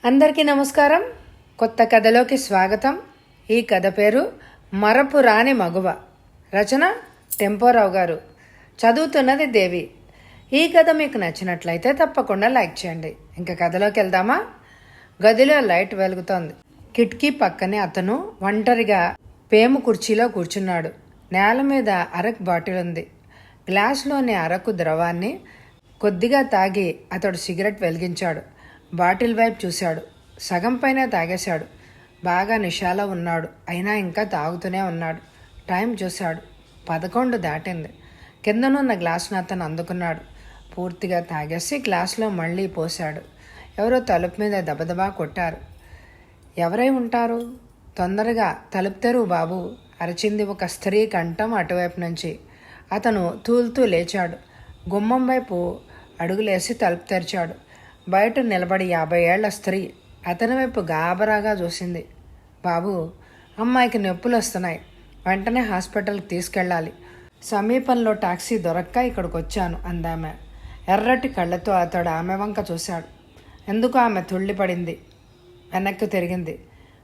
అందరికీ నమస్కారం. కొత్త కథలోకి స్వాగతం. ఈ కథ పేరు మరపు రాని మగువ. రచన టెంపోరావు గారు. చదువుతున్నది దేవి. ఈ కథ మీకు నచ్చినట్లయితే తప్పకుండా లైక్ చేయండి. ఇంకా కథలోకి వెళ్దామా? గదిలో లైట్ వెలుగుతోంది. కిటికీ పక్కనే అతను ఒంటరిగా పేము కుర్చీలో కూర్చున్నాడు. నేల మీద అరకు బాటిల్ ఉంది. గ్లాసులోని అరకు ద్రవాన్ని కొద్దిగా తాగి అతడు సిగరెట్ వెలిగించాడు. బాటిల్ వైపు చూశాడు. సగం పైన తాగేశాడు. బాగా నిషాలో ఉన్నాడు. అయినా ఇంకా తాగుతూనే ఉన్నాడు. టైం చూశాడు. 11 దాటింది. కిందనున్న గ్లాసును అతను అందుకున్నాడు. పూర్తిగా తాగేసి గ్లాసులో మళ్ళీ పోశాడు. ఎవరో తలుపు మీద దబదబా కొట్టారు. ఎవరై ఉంటారు? తొందరగా తలుపు తెరువు బాబు, అరిచింది ఒక స్త్రీ కంఠం అటువైపు నుంచి. అతను తూలుతూ లేచాడు. గుమ్మం వైపు అడుగులేసి తలుపు తెరిచాడు. బయట నిలబడి 50 ఏళ్ల స్త్రీ అతని వైపు గాబరాగా చూసింది. బాబు, అమ్మాయికి నొప్పులు వస్తున్నాయి. వెంటనే హాస్పిటల్కి తీసుకెళ్ళాలి. సమీపంలో టాక్సీ దొరక్క ఇక్కడికి వచ్చాను అందామె. ఎర్రటి కళ్ళతో అతడు ఆమె వంక చూశాడు. ఎందుకు ఆమె తుళ్ళిపడింది. వెనక్కి తిరిగింది.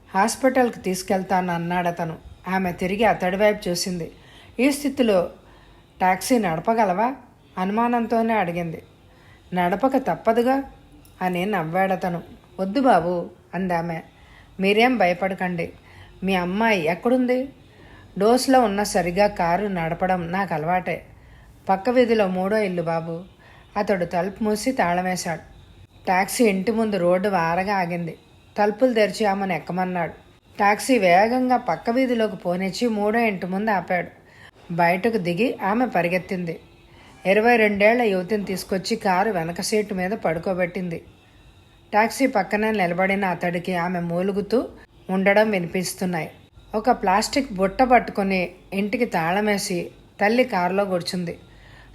హాస్పిటల్కి తీసుకెళ్తాను అన్నాడు అతను. ఆమె తిరిగి అతడి వైపు చూసింది. ఈ స్థితిలో టాక్సీ నడపగలవా? అనుమానంతోనే అడిగింది. నడపక తప్పదుగా అని నవ్వాడతను. వద్దు బాబు అందామె. మీరేం భయపడకండి. మీ అమ్మాయి ఎక్కడుంది? డోస్లో ఉన్న సరిగా కారు నడపడం నాకు అలవాటే. పక్క వీధిలో 3వ ఇల్లు బాబు. అతడు తలుపు మూసి తాళమేశాడు. టాక్సీ ఇంటి ముందు రోడ్డు వారగా ఆగింది. తలుపులు తెరిచి ఆమెను ఎక్కమన్నాడు. టాక్సీ వేగంగా పక్క వీధిలోకి పోనిచ్చి 3వ ఇంటి ముందు ఆపాడు. బయటకు దిగి ఆమె పరిగెత్తింది. 22 ఏళ్ల యువతిని తీసుకొచ్చి కారు వెనక సీటు మీద పడుకోబెట్టింది. టాక్సీ పక్కన నిలబడిన అతడికి ఆమె మూలుగుతూ ఉండడం వినిపిస్తున్నాయి. ఒక ప్లాస్టిక్ బుట్ట పట్టుకుని ఇంటికి తాళమేసి తల్లి కారులో కూర్చుంది.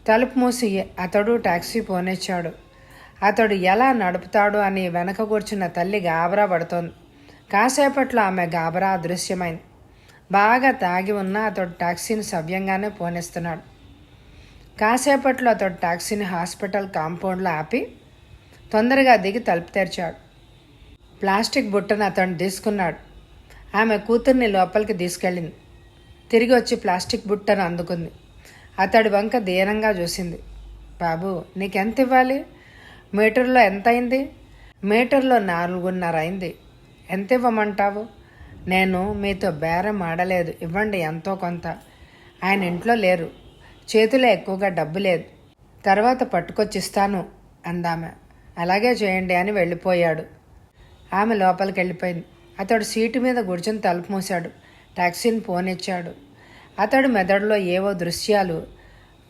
తలుపు మూసి అతడు టాక్సీ పోనిచ్చాడు. అతడు ఎలా నడుపుతాడు అని వెనక కూర్చున్న తల్లి గాబరా పడుతోంది. కాసేపట్లో ఆమె గాబరా అదృశ్యమైంది. బాగా తాగి ఉన్న అతడు టాక్సీని సవ్యంగానే పోనిస్తున్నాడు. కాసేపట్లో అతడు టాక్సీని హాస్పిటల్ కాంపౌండ్లో ఆపి తొందరగా దిగి తలుపు తెరిచాడు. ప్లాస్టిక్ బుట్టను అతను తీసుకున్నాడు. ఆమె కూతుర్ని లోపలికి తీసుకెళ్ళింది. తిరిగి వచ్చి ప్లాస్టిక్ బుట్టను అందుకుంది. అతడి వంక దీనంగా చూసింది. బాబు, నీకెంత ఇవ్వాలి? మీటర్లో ఎంత అయింది? మీటర్లో 4.5 అయింది. ఎంత ఇవ్వమంటావు? నేను మీతో బేరం ఆడలేదు. ఇవ్వండి ఎంతో కొంత. ఆయన ఇంట్లో లేరు. చేతిలో ఎక్కువగా డబ్బు లేదు. తర్వాత పట్టుకొచ్చిస్తాను అందామె. అలాగే చేయండి అని వెళ్ళిపోయాడు. ఆమె లోపలికి వెళ్ళిపోయింది. అతడు సీటు మీద కూర్చొని తలుపు మూశాడు. టాక్సీని పోనిచ్చాడు. అతడు మెదడులో ఏవో దృశ్యాలు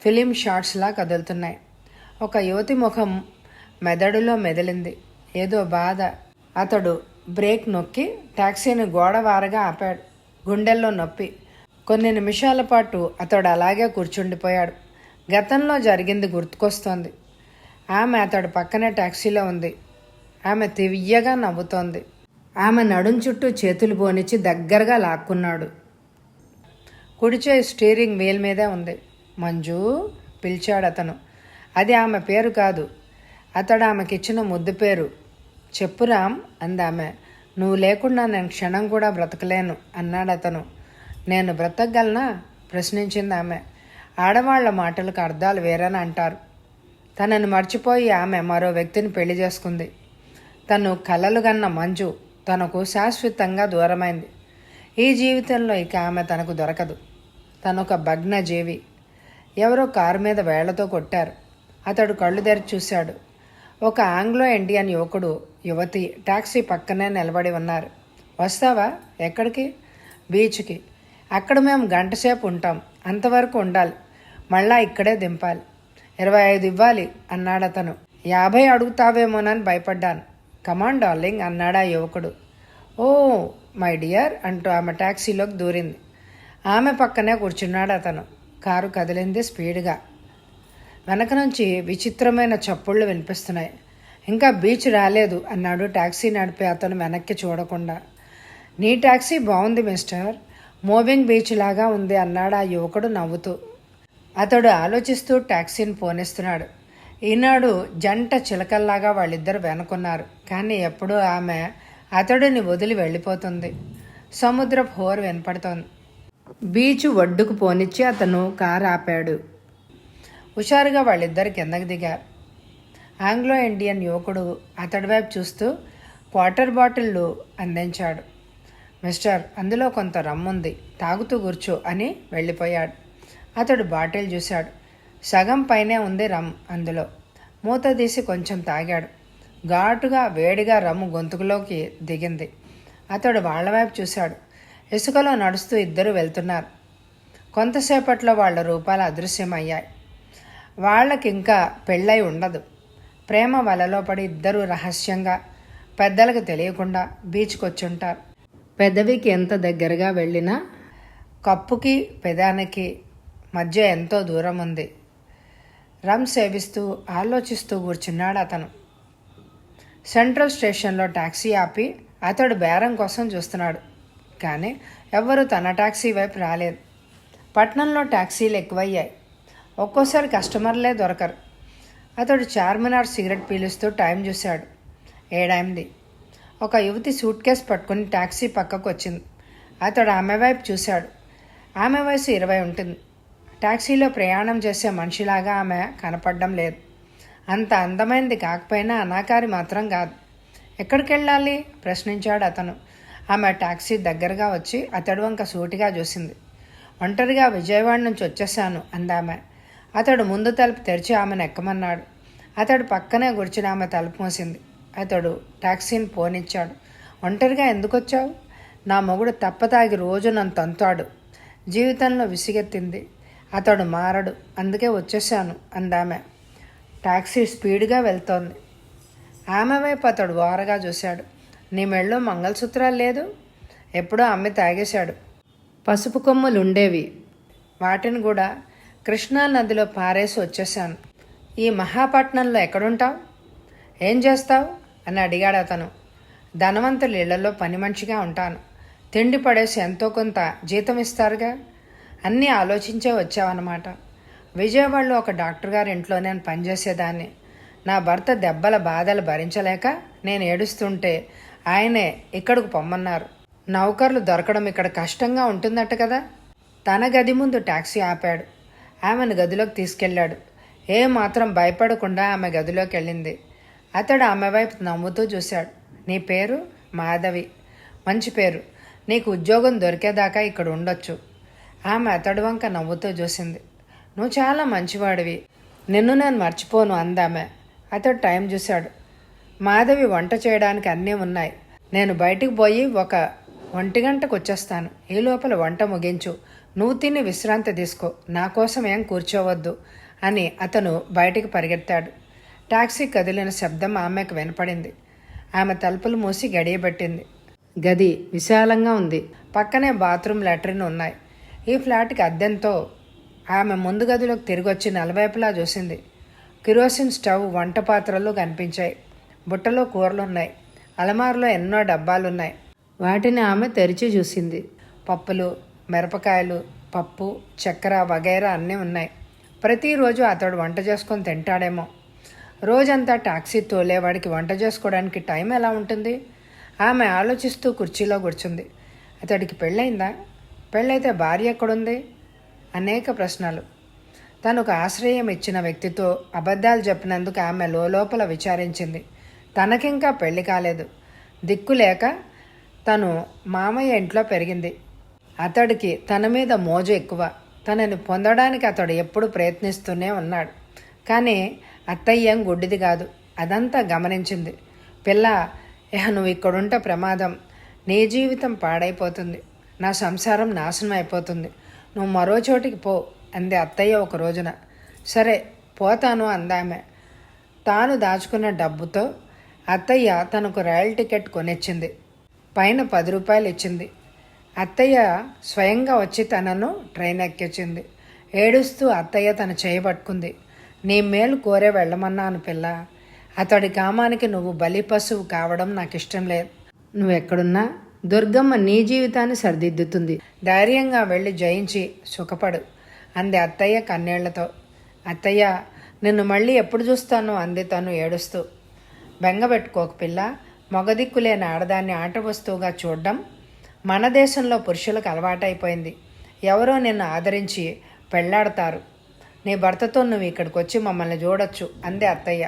ఫిలిం షాట్స్లా కదులుతున్నాయి. ఒక యువతి ముఖం మెదడులో మెదిలింది. ఏదో బాధ. అతడు బ్రేక్ నొక్కి టాక్సీని గోడవారగా ఆపాడు. గుండెల్లో నొప్పి. కొన్ని నిమిషాల పాటు అతడు అలాగే కూర్చుండిపోయాడు. గతంలో జరిగింది గుర్తుకొస్తోంది. ఆమె అతడు పక్కనే టాక్సీలో ఉంది. ఆమె తియ్యగా నవ్వుతోంది. ఆమె నడుం చుట్టూ చేతులు పోనిచ్చి దగ్గరగా లాక్కున్నాడు. కుడిచేయి స్టీరింగ్ వీల్ మీదే ఉంది. మంజు పిలిచాడు అతను. అది ఆమె పేరు కాదు. అతడు ఆమెకిచ్చిన ముద్దు పేరు. చెప్పురామ్ అందామె. నువ్వు లేకుండా నేను క్షణం కూడా బ్రతకలేను అన్నాడు అతను. నేను బ్రతకగలనా? ప్రశ్నించింది ఆమె. ఆడవాళ్ల మాటలకు అర్థాలు వేరని అంటారు. తనను మర్చిపోయి ఆమె మరో వ్యక్తిని పెళ్లి చేసుకుంది. తను కలలు గన్న మంజు తనకు శాశ్వతంగా దూరమైంది. ఈ జీవితంలో ఇక ఆమె తనకు దొరకదు. తనొక భగ్నజీవి. ఎవరో కారు మీద వేళ్లతో కొట్టారు. అతడు కళ్ళు తెరిచి చూశాడు. ఒక ఆంగ్లో ఇండియన్ యువకుడు, యువతి టాక్సీ పక్కనే నిలబడి ఉన్నారు. వస్తావా? ఎక్కడికి? బీచ్కి. అక్కడ మేము గంటసేపు ఉంటాం. అంతవరకు ఉండాలి. మళ్ళా ఇక్కడే దింపాలి. 25 ఇవ్వాలి అన్నాడు అతను. 50 అడుగుతావేమోనని భయపడ్డాను. కమాన్ డార్లింగ్ అన్నాడు ఆ యువకుడు. ఓ మై డియర్ అంటూ ఆమె టాక్సీలోకి దూరింది. ఆమె పక్కనే కూర్చున్నాడు అతను. కారు కదిలింది స్పీడ్గా. వెనక నుంచి విచిత్రమైన చప్పుళ్ళు వినిపిస్తున్నాయి. ఇంకా బీచ్ రాలేదు అన్నాడు టాక్సీ నడిపే అతను వెనక్కి చూడకుండా. నీ టాక్సీ బాగుంది మిస్టర్. మూవింగ్ బీచ్ లాగా ఉంది అన్నాడు ఆ యువకుడు నవ్వుతూ. అతడు ఆలోచిస్తూ టాక్సీని పోనిస్తున్నాడు. ఈనాడు జంట చిలకల్లాగా వాళ్ళిద్దరు వెనుకున్నారు. కానీ ఎప్పుడూ ఆమె అతడిని వదిలి వెళ్ళిపోతుంది. సముద్రపు హోరు వినపడుతోంది. బీచ్ ఒడ్డుకు పోనిచ్చి అతను కారు ఆపాడు. హుషారుగా వాళ్ళిద్దరు కిందకి దిగారు. ఆంగ్లో ఇండియన్ యువకుడు అతడి వైపు చూస్తూ క్వార్టర్ బాటిళ్ళు అందించాడు. మిస్టర్, అందులో కొంత రమ్ముంది, తాగుతూ కూర్చో అని వెళ్ళిపోయాడు. అతడు బాటిల్ చూశాడు. సగం పైనే ఉంది రమ్ అందులో. మూత తీసి కొంచెం తాగాడు. ఘాటుగా వేడిగా రమ్ము గొంతుకులోకి దిగింది. అతడు వాళ్ల వైపు చూశాడు. ఇసుకలో నడుస్తూ ఇద్దరు వెళ్తున్నారు. కొంతసేపట్లో వాళ్ళ రూపాలు అదృశ్యమయ్యాయి. వాళ్ళకింకా పెళ్ళై ఉండదు. ప్రేమ వలలో పడి ఇద్దరూ రహస్యంగా పెద్దలకు తెలియకుండా బీచ్కి వచ్చుంటారు. పెదవికి ఎంత దగ్గరగా వెళ్ళినా కప్పుకి పెదానికి మధ్య ఎంతో దూరం ఉంది. రమ్ సేవిస్తూ ఆలోచిస్తూ కూర్చున్నాడు అతను. సెంట్రల్ స్టేషన్లో టాక్సీ ఆపి అతడు బేరం కోసం చూస్తున్నాడు. కానీ ఎవ్వరూ తన టాక్సీ వైపు రాలేదు. పట్నంలో టాక్సీలు ఎక్కువయ్యాయి. ఒక్కోసారి కస్టమర్లే దొరకరు. అతడు చార్మినార్ సిగరెట్ పీలుస్తూ టైం చూశాడు. 7 ఒక యువతి సూట్ కేస్ పట్టుకుని టాక్సీ పక్కకు వచ్చింది. అతడు ఆమె వైపు చూశాడు. ఆమె వయసు 20 ఉంటుంది. టాక్సీలో ప్రయాణం చేసే మనిషిలాగా ఆమె కనపడడం లేదు. అంత అందమైనది కాకపోయినా అనాకారి మాత్రం కాదు. ఎక్కడికి వెళ్ళాలి ప్రశ్నించాడు అతను. ఆమె టాక్సీ దగ్గరగా వచ్చి అతడు వంక సూటిగా చూసింది. ఒంటరిగా విజయవాడ నుంచి వచ్చేశాను అందామె. అతడు ముందు తలుపు తెరిచి ఆమెను ఎక్కమన్నాడు. అతడు పక్కనే కూర్చుని ఆమె తలుపు మూసింది. అతడు టాక్సీని పోనిచ్చాడు. ఒంటరిగా ఎందుకు వచ్చావు? నా మొగుడు తప్పతాగి రోజు నన్ను తంతాడు. జీవితంలో విసిగెత్తింది. అతడు మారడు, అందుకే వచ్చేశాను అందామె. టాక్సీ స్పీడ్గా వెళ్తోంది. ఆమె వైపు అతడు ఓరగా చూశాడు. నీ మెళ్ళో మంగళసూత్రాలు లేదు? ఎప్పుడో అమ్మి తాగేశాడు. పసుపు కొమ్ములుండేవి, వాటిని కూడా కృష్ణా నదిలో పారేసి వచ్చేశాను. ఈ మహాపట్నంలో ఎక్కడుంటావు? ఏం చేస్తావు అని అడిగాడు అతను. ధనవంతుల ఇళ్లలో పని మనిషిగా ఉంటాను. తిండి పడేసి ఎంతో కొంత జీతం ఇస్తారుగా. అన్నీ ఆలోచించే వచ్చావన్నమాట. విజయవాడలో ఒక డాక్టర్ గారి ఇంట్లో నేను పనిచేసేదాన్ని. నా భర్త దెబ్బల బాధలు భరించలేక నేను ఏడుస్తుంటే ఆయనే ఇక్కడకు పొమ్మన్నారు. నౌకర్లు దొరకడం ఇక్కడ కష్టంగా ఉంటుందట కదా. తన గది ముందు టాక్సీ ఆపాడు. ఆమెను గదిలోకి తీసుకెళ్ళాడు. మాత్రం భయపడకుండా ఆమె గదిలోకి వెళ్ళింది. అతడు ఆమె వైపు నవ్వుతూ చూశాడు. నీ పేరు? మాధవి. మంచి పేరు. నీకు ఉద్యోగం దొరికేదాకా ఇక్కడ ఉండొచ్చు. ఆమె అతడి వంక నవ్వుతూ చూసింది. నువ్వు చాలా మంచివాడివి, నిన్ను నేను మర్చిపోను అందామె. అతడు టైం చూశాడు. మాధవి వంట చేయడానికి అన్నీ ఉన్నాయి. నేను బయటికి పోయి 1 గంటకు వచ్చేస్తాను. ఈ లోపల వంట ముగించు. నువ్వు తిని విశ్రాంతి తీసుకో. నా కోసం ఏం కూర్చోవద్దు అని అతను బయటికి పరిగెత్తాడు. టాక్సీ కదిలిన శబ్దం ఆమెకు వినపడింది. ఆమె తలుపులు మూసి గడియబెట్టింది. గది విశాలంగా ఉంది. పక్కనే బాత్రూమ్, లాట్రిన్ ఉన్నాయి. ఈ ఫ్లాట్కి అద్దెంతో. ఆమె ముందు గదిలోకి తిరిగొచ్చి నలువైపులా చూసింది. కిరోసిన్ స్టవ్, వంట పాత్రలు కనిపించాయి. బుట్టలో కూరలున్నాయి. అలమారులో ఎన్నో డబ్బాలున్నాయి. వాటిని ఆమె తెరిచి చూసింది. పప్పులు, మిరపకాయలు, పప్పు, చక్కెర వగైరా అన్నీ ఉన్నాయి. ప్రతిరోజు అతడు వంట చేసుకొని తింటాడేమో. రోజంతా టాక్సీ తోలేవాడికి వంట చేసుకోవడానికి టైం ఎలా ఉంటుంది? ఆమె ఆలోచిస్తూ కుర్చీలో కూర్చుంది. అతడికి పెళ్ళైందా? పెళ్ళైతే భార్య ఎక్కడుంది? అనేక ప్రశ్నలు. తనకు ఆశ్రయం ఇచ్చిన వ్యక్తితో అబద్ధాలు చెప్పినందుకు ఆమె లోపల విచారించింది. తనకింకా పెళ్లి కాలేదు. దిక్కులేక తను మామయ్య ఇంట్లో పెరిగింది. అతడికి తన మీద మోజు ఎక్కువ. తనని పొందడానికి అతడు ఎప్పుడు ప్రయత్నిస్తూనే ఉన్నాడు. కానీ అత్తయ్యేం గుడ్డిది కాదు. అదంతా గమనించింది. పిల్ల, నువ్వు ఇక్కడుంటే ప్రమాదం. నీ జీవితం పాడైపోతుంది. నా సంసారం నాశనం అయిపోతుంది. నువ్వు మరో చోటికి పో అంది అత్తయ్య ఒక రోజున. సరే పోతాను అందామె. తాను దాచుకున్న డబ్బుతో అత్తయ్య తనకు రైలు టికెట్ కొనిచ్చింది. పైన 10 రూపాయలు ఇచ్చింది. అత్తయ్య స్వయంగా వచ్చి తనను ట్రైన్ ఎక్కించింది. ఏడుస్తూ అత్తయ్య తన చేయబట్టుకుంది. నీ మేలు కోరే వెళ్ళమన్నాను పిల్ల. అతడి కామానికి నువ్వు బలి పశువు కావడం నాకు ఇష్టం లేదు. నువ్వెక్కడున్నా దుర్గమ్మ నీ జీవితాన్ని సరిదిద్దుతుంది. ధైర్యంగా వెళ్ళి జయించి సుఖపడు అంది అత్తయ్య కన్నీళ్లతో. అత్తయ్య, నిన్ను మళ్ళీ ఎప్పుడు చూస్తాను అంది తను ఏడుస్తూ. బెంగపెట్టుకోక పిల్ల, మొగదిక్కులేని ఆడదాన్ని ఆట వస్తువుగా చూడడం మన దేశంలో పురుషులకు అలవాటైపోయింది. ఎవరో నిన్ను ఆదరించి పెళ్లాడతారు. నీ భర్తతో నువ్వు ఇక్కడికి వచ్చి మమ్మల్ని చూడొచ్చు అంది అత్తయ్య.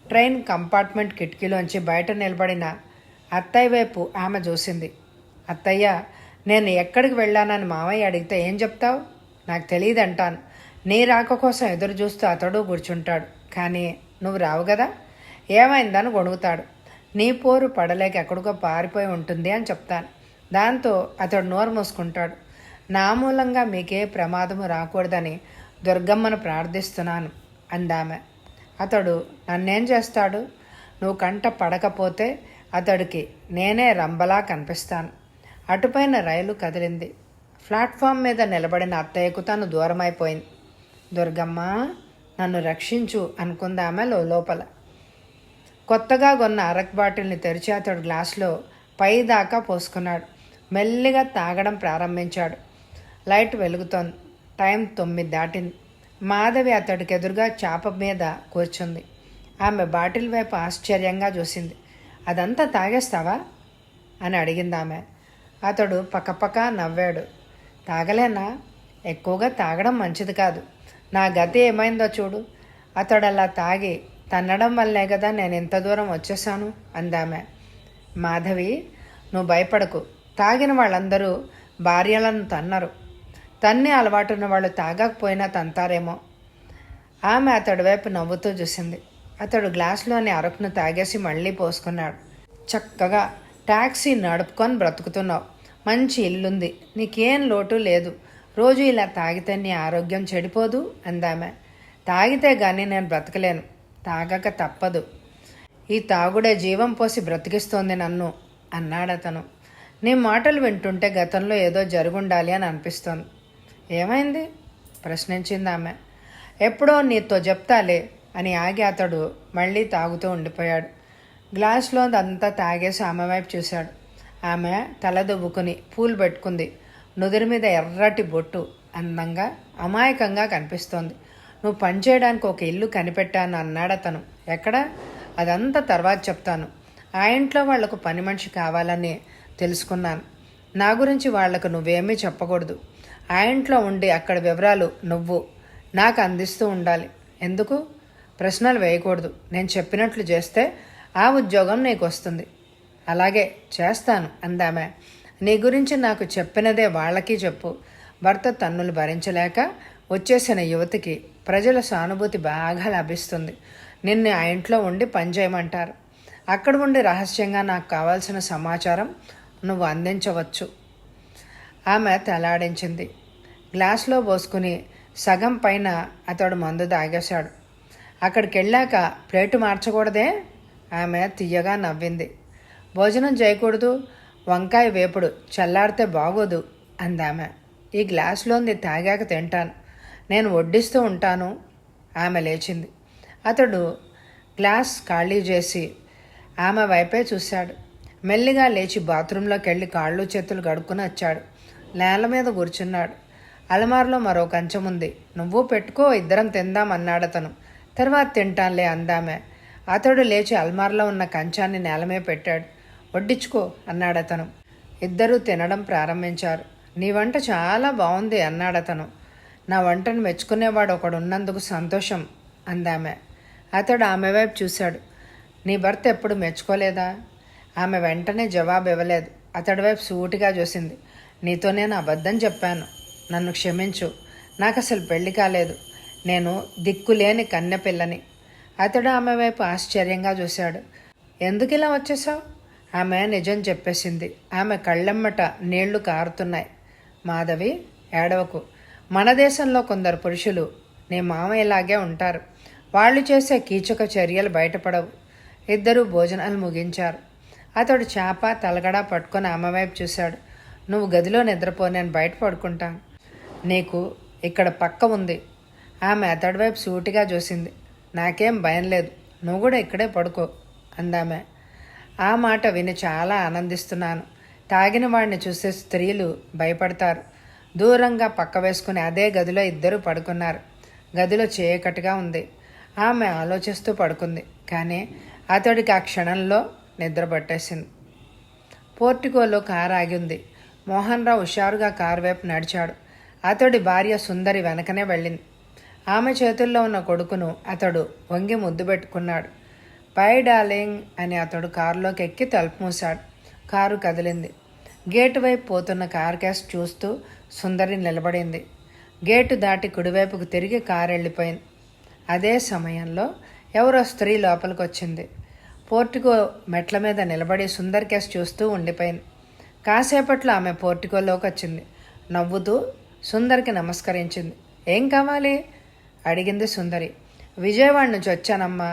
ట్రైన్ కంపార్ట్మెంట్ కిటికీలోంచి బయట నిలబడిన అత్తయ్య వైపు ఆమె చూసింది. అత్తయ్య, నేను ఎక్కడికి వెళ్ళానని మామయ్య అడిగితే ఏం చెప్తావు? నాకు తెలియదంటాను. నీ రాక కోసం ఎదురు చూస్తూ అతడు కూర్చుంటాడు. కానీ నువ్వు రావు కదా, ఏమైందని గొడుగుతాడు. నీ పోరు పడలేక ఎక్కడికో పారిపోయి ఉంటుంది అని చెప్తాను. దాంతో అతడు నోరు మూసుకుంటాడు. నా మూలంగా మీకే ప్రమాదము రాకూడదని దుర్గమ్మను ప్రార్థిస్తున్నాను అందామె. అతడు నన్నేం చేస్తాడు? నువ్వు కంట పడకపోతే అతడికి నేనే రంబలా కనిపిస్తాను. అటుపైన రైలు కదిలింది. ప్లాట్ఫామ్ మీద నిలబడిన అత్తయ్యకు తను దూరమైపోయింది. దుర్గమ్మ, నన్ను రక్షించు అనుకుందామె లోపల. కొత్తగా కొన్న అరక్ బాటిల్ని తెరిచి అతడు గ్లాసులో పై దాకా పోసుకున్నాడు. మెల్లిగా తాగడం ప్రారంభించాడు. లైట్ వెలుగుతోంది. టైం 9 దాటింది. మాధవి అతడికి ఎదురుగా చాప మీద కూర్చుంది. ఆమె బాటిల్ వైపు ఆశ్చర్యంగా చూసింది. అదంతా తాగేస్తావా అని అడిగింది ఆమె. అతడు పక్కపక్క నవ్వాడు. తాగలేనా? ఎక్కువగా తాగడం మంచిది కాదు. నా గతి ఏమైందో చూడు. అతడు అలా తాగి తన్నడం వల్లే కదా నేను ఇంత దూరం వచ్చేసాను అందామె. మాధవి, నువ్వు భయపడకు. తాగిన వాళ్ళందరూ భార్యలను తన్నరు. తన్నే అలవాటున్న వాళ్ళు తాగకపోయినా తంతారేమో. ఆమె అతడి వైపు నవ్వుతూ చూసింది. అతడు గ్లాసులోని అరకును తాగేసి మళ్ళీ పోసుకున్నాడు. చక్కగా ట్యాక్సీ నడుపుకొని బ్రతుకుతున్నావు. మంచి ఇల్లుంది. నీకేం లోటు లేదు. రోజు ఇలా తాగితే నీ ఆరోగ్యం చెడిపోదు అందామె. తాగితే గానీ నేను బ్రతకలేను. తాగక తప్పదు. ఈ తాగుడే జీవం పోసి బ్రతికిస్తోంది నన్ను అన్నాడతను. నీ మాటలు వింటుంటే గతంలో ఏదో జరుగుండాలి అని అనిపిస్తోంది. ఏమైంది? ప్రశ్నించింది ఆమె. ఎప్పుడో నీతో చెప్తాలే అని ఆగి అతడు మళ్ళీ తాగుతూ ఉండిపోయాడు. గ్లాస్లో అంతా తాగేసి ఆమె వైపు చూశాడు. ఆమె తల దువ్వుకుని పూలు పెట్టుకుంది. నుదురు మీద ఎర్రటి బొట్టు అందంగా అమాయకంగా కనిపిస్తోంది. నువ్వు పనిచేయడానికి ఒక ఇల్లు కనిపెట్టాను అన్నాడతను. ఎక్కడా? అదంతా తర్వాత చెప్తాను. ఆ ఇంట్లో వాళ్లకు పని మనిషి కావాలని తెలుసుకున్నాను. నా గురించి వాళ్లకు నువ్వేమీ చెప్పకూడదు. ఆ ఇంట్లో ఉండి అక్కడ వివరాలు నువ్వు నాకు అందిస్తూ ఉండాలి. ఎందుకు? ప్రశ్నలు వేయకూడదు. నేను చెప్పినట్లు చేస్తే ఆ ఉద్యోగం నీకు వస్తుంది. అలాగే చేస్తాను అందామె. నీ గురించి నాకు చెప్పినదే వాళ్ళకి చెప్పు. భర్త తన్నులు భరించలేక వచ్చేసిన యువతికి ప్రజల సానుభూతి బాగా లభిస్తుంది. నిన్ను ఆ ఇంట్లో ఉండి పనిచేయమంటారు. అక్కడ ఉండి రహస్యంగా నాకు కావాల్సిన సమాచారం నువ్వు అందించవచ్చు. ఆమె తలాడించింది. గ్లాసులో పోసుకుని సగం పైన అతడు మందు తాగేశాడు. అక్కడికి వెళ్ళాక ప్లేటు మార్చకూడదే? ఆమె తీయగా నవ్వింది. భోజనం చేయకూడదు. వంకాయ వేపుడు చల్లారితే బాగోదు అందామె. ఈ గ్లాసులోంది తాగాక తింటాను. నేను వడ్డిస్తూ ఉంటాను. ఆమె లేచింది. అతడు గ్లాస్ ఖాళీ చేసి ఆమె వైపే చూశాడు. మెల్లిగా లేచి బాత్రూంలోకి వెళ్ళి కాళ్ళు చేతులు కడుక్కుని వచ్చాడు. నేల మీద కూర్చున్నాడు. అలమారులో మరో కంచం ఉంది. నువ్వు పెట్టుకో, ఇద్దరం తిందాం అన్నాడతను. తర్వాత తింటానులే అందామె. అతడు లేచి అల్మార్లో ఉన్న కంచాన్ని నేలమే పెట్టాడు. వడ్డించుకో అన్నాడతను. ఇద్దరూ తినడం ప్రారంభించారు. నీ వంట చాలా బాగుంది అన్నాడతను. నా వంటను మెచ్చుకునేవాడు ఒకడున్నందుకు సంతోషం అందామె. అతడు ఆమె వైపు చూశాడు. నీ భర్త ఎప్పుడు మెచ్చుకోలేదా? ఆమె వెంటనే జవాబు ఇవ్వలేదు. అతడి వైపు సూటిగా చూసింది. నీతో నేను అబద్ధం చెప్పాను. నన్ను క్షమించు. నాకు అసలు పెళ్లి కాలేదు. నేను దిక్కులేని కన్నెపిల్లని. అతడు ఆమె వైపు ఆశ్చర్యంగా చూశాడు. ఎందుకు ఇలా వచ్చేసావు? ఆమె నిజం చెప్పేసింది. ఆమె కళ్ళెమ్మట నీళ్లు కారుతున్నాయి. మాధవి, ఏడవకు. మన దేశంలో కొందరు పురుషులు నీ మామయ్యలాగే ఉంటారు. వాళ్ళు చేసే కీచక చర్యలు బయటపడవు. ఇద్దరూ భోజనాలు ముగించారు. అతడు చాప తలగడ పట్టుకొని ఆమె వైపు చూశాడు. నువ్వు గదిలో నిద్రపో, నేను బయట పడుకుంటాను. నీకు ఇక్కడ పక్క ఉంది. ఆమె అతడి వైపు సూటిగా చూసింది. నాకేం భయం లేదు. నువ్వు కూడా ఇక్కడే పడుకో అందామె. ఆ మాట విని చాలా ఆనందిస్తున్నాను. తాగిన వాడిని చూసే స్త్రీలు భయపడతారు. దూరంగా పక్క వేసుకుని అదే గదిలో ఇద్దరు పడుకున్నారు. గదిలో చీకటిగా ఉంది. ఆమె ఆలోచిస్తూ పడుకుంది. కానీ అతడికి ఆ క్షణంలో నిద్ర పట్టేసింది. పోర్టికోలో కారు ఆగింది. మోహన్ రావు హుషారుగా కారు వైపు నడిచాడు. అతడి భార్య సుందరి వెనకనే వెళ్ళింది. ఆమె చేతుల్లో ఉన్న కొడుకును అతడు వంగి ముద్దు పెట్టుకున్నాడు. బై డార్లింగ్ అని అతడు కారులోకి ఎక్కి తలుపు మూశాడు. కారు కదిలింది. గేటు వైపు పోతున్న కారు కేసు చూస్తూ సుందరి నిలబడింది. గేటు దాటి కుడివైపుకు తిరిగి కారు వెళ్ళిపోయింది. అదే సమయంలో ఎవరో స్త్రీ లోపలికి వచ్చింది. పోర్టికో మెట్ల మీద నిలబడి సుందరి కేసు చూస్తూ ఉండిపోయింది. కాసేపట్లో ఆమె పోర్టికోలోకి వచ్చింది. నవ్వుతూ సుందరికి నమస్కరించింది. ఏం కావాలి అడిగింది సుందరి. విజయవాడ నుంచి వచ్చానమ్మా,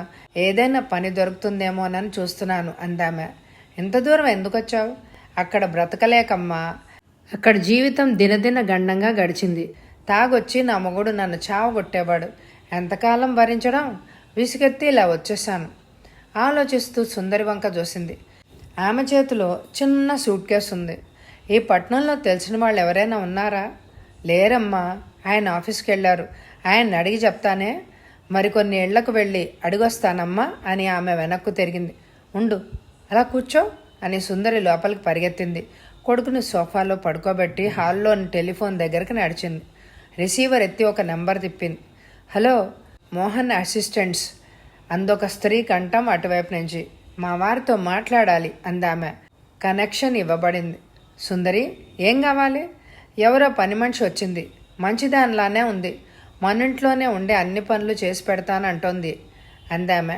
ఏదైనా పని దొరుకుతుందేమోనని చూస్తున్నాను అందామె. ఇంత దూరం ఎందుకు వచ్చావు? అక్కడ బ్రతకలేకమ్మా, అక్కడ జీవితం దినదిన గండంగా గడిచింది. తాగొచ్చి నా మొగుడు నన్ను చావగొట్టేవాడు. ఎంతకాలం భరించడం? విసుగెత్తి ఇలా వచ్చేసాను. ఆలోచిస్తూ సుందరి వంక చూసింది. ఆమె చేతిలో చిన్న సూట్ కేసు ఉంది. ఈ పట్టణంలో తెలిసిన వాళ్ళు ఎవరైనా ఉన్నారా? లేరమ్మా, ఆయన ఆఫీస్కి వెళ్ళారు. ఆయన్ని అడిగి చెప్తానే. మరికొన్ని ఇళ్లకు వెళ్ళి అడిగొస్తానమ్మా అని ఆమె వెనక్కు తిరిగింది. ఉండు, అలా కూర్చో అని సుందరి లోపలికి పరిగెత్తింది. కొడుకుని సోఫాలో పడుకోబెట్టి హాల్లోని టెలిఫోన్ దగ్గరికి నడిచింది. రిసీవర్ ఎత్తి ఒక నెంబర్ తిప్పింది. హలో, మోహన్ అసిస్టెంట్స్ అందొక స్త్రీ కంఠం అటువైపు నుంచి. మా వారితో మాట్లాడాలి అందామె. కనెక్షన్ ఇవ్వబడింది. సుందరి, ఏం కావాలి? ఎవరో పని మనిషి వచ్చింది. మంచిదానిలానే ఉంది. మనింట్లోనే ఉండే అన్ని పనులు చేసి పెడతానంటోంది అందామె.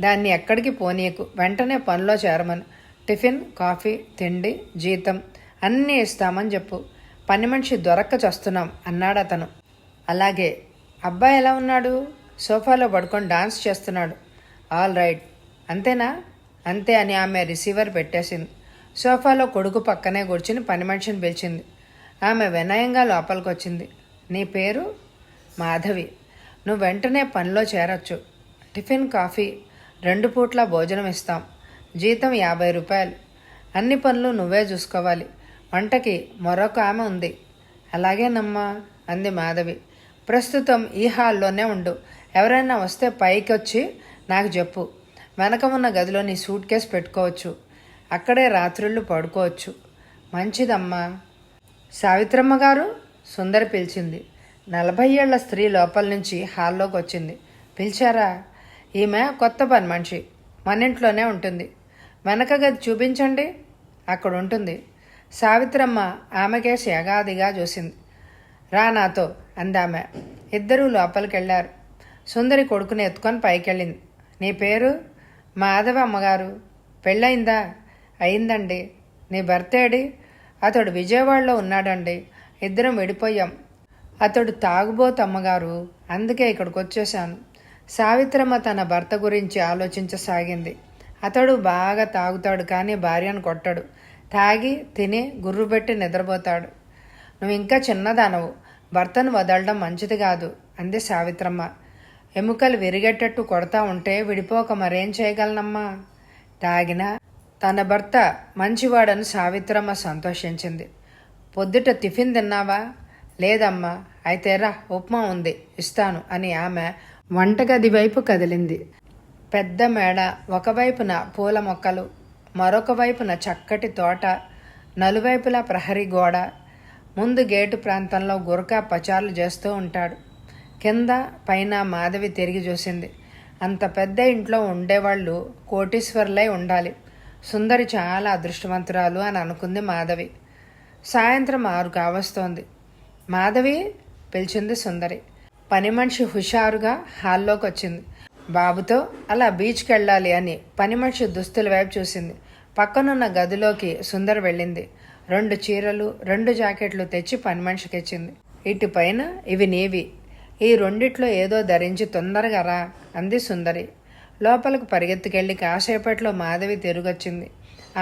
దాన్ని ఎక్కడికి పోనీయకు, వెంటనే పనిలో చేరమని. టిఫిన్, కాఫీ, తిండి, జీతం అన్నీ ఇస్తామని చెప్పు. పని మనిషి దొరక్క చస్తున్నాం అన్నాడు అతను. అలాగే. అబ్బాయి ఎలా ఉన్నాడు? సోఫాలో పడుకొని డాన్స్ చేస్తున్నాడు. All right. అంతేనా? అంతే అని ఆమె రిసీవర్ పెట్టేసింది. సోఫాలో కొడుకు పక్కనే కూర్చుని పని మనిషిని పిలిచింది. ఆమె వినయంగా లోపలికి వచ్చింది. నీ పేరు? మాధవి. నువ్వు వెంటనే పనిలో చేరొచ్చు. టిఫిన్, కాఫీ 2 పూట్ల భోజనం ఇస్తాం. జీతం 50 రూపాయలు. అన్ని పనులు నువ్వే చూసుకోవాలి. వంటకి మరొక ఆమె ఉంది. అలాగేనమ్మా అంది మాధవి. ప్రస్తుతం ఈ హాల్లోనే ఉండు. ఎవరైనా వస్తే పైకి వచ్చి నాకు చెప్పు. వెనక ఉన్న గదిలో నీ సూట్ కేసు పెట్టుకోవచ్చు. అక్కడే రాత్రుళ్ళు పడుకోవచ్చు. మంచిదమ్మా. సావిత్రమ్మ గారు, సుందరి పిలిచింది. 40 ఏళ్ల స్త్రీ లోపల నుంచి హాల్లోకి వచ్చింది. పిలిచారా? ఈమె కొత్త పని మనిషి, మన ఇంట్లోనే ఉంటుంది. వెనక గది చూపించండి, అక్కడ ఉంటుంది. సావిత్రమ్మ ఆమెకేసి యగాదిగా చూసింది. రా నాతో అందామె. ఇద్దరూ లోపలికి వెళ్ళారు. సుందరి కొడుకుని ఎత్తుకొని పైకెళ్ళింది. నీ పేరు? మాధవ అమ్మగారు. పెళ్ళయిందా? అయిందండి. నీ భర్త ఏడి? అతడు విజయవాడలో ఉన్నాడండి. ఇద్దరం విడిపోయాం. అతడు తాగుబోతు అమ్మగారు, అందుకే ఇక్కడికి వచ్చేశాను. సావిత్రమ్మ తన భర్త గురించి ఆలోచించసాగింది. అతడు బాగా తాగుతాడు, కానీ భార్యను కొట్టడు. తాగి తిని గుర్రుబెట్టి నిద్రపోతాడు. నువ్వు ఇంకా చిన్నదానవు, భర్తను వదలడం మంచిది కాదు అంది సావిత్రమ్మ. ఎముకలు విరిగేటట్టు కొడతా ఉంటే విడిపోక మరేం చేయగలనమ్మా? తాగినా తన భర్త మంచివాడని సావిత్రమ్మ సంతోషించింది. పొద్దుట టిఫిన్ తిన్నావా? లేదమ్మా. అయితే రా, ఉప్మా ఉంది, ఇస్తాను అని ఆమె వంటగది వైపు కదిలింది. పెద్ద మేడ, ఒకవైపున పూల మొక్కలు, మరొక వైపున చక్కటి తోట, నలువైపులా ప్రహరీ గోడ. ముందు గేటు ప్రాంతంలో గురకా పచారులు చేస్తూ ఉంటాడు. కింద పైన మాధవి తిరిగి చూసింది. అంత పెద్ద ఇంట్లో ఉండేవాళ్ళు కోటీశ్వరులై ఉండాలి. సుందరి చాలా అదృష్టవంతురాలు అని అనుకుంది మాధవి. సాయంత్రం 6 కావస్తోంది. మాధవి పిలిచింది సుందరి. పని మనిషి హుషారుగా హాల్లోకి వచ్చింది. బాబుతో అలా బీచ్కి వెళ్ళాలి అని పని మనిషి దుస్తుల వైపు చూసింది. పక్కనున్న గదిలోకి సుందరి వెళ్ళింది. 2 చీరలు 2 జాకెట్లు తెచ్చి పని మనిషికి ఇచ్చింది. ఇటు పైన ఇవి నీవి. ఈ రెండిట్లో ఏదో ధరించి తొందరగా రా అంది సుందరి. లోపలికి పరిగెత్తుకెళ్ళి కాసేపట్లో మాధవి తిరిగొచ్చింది.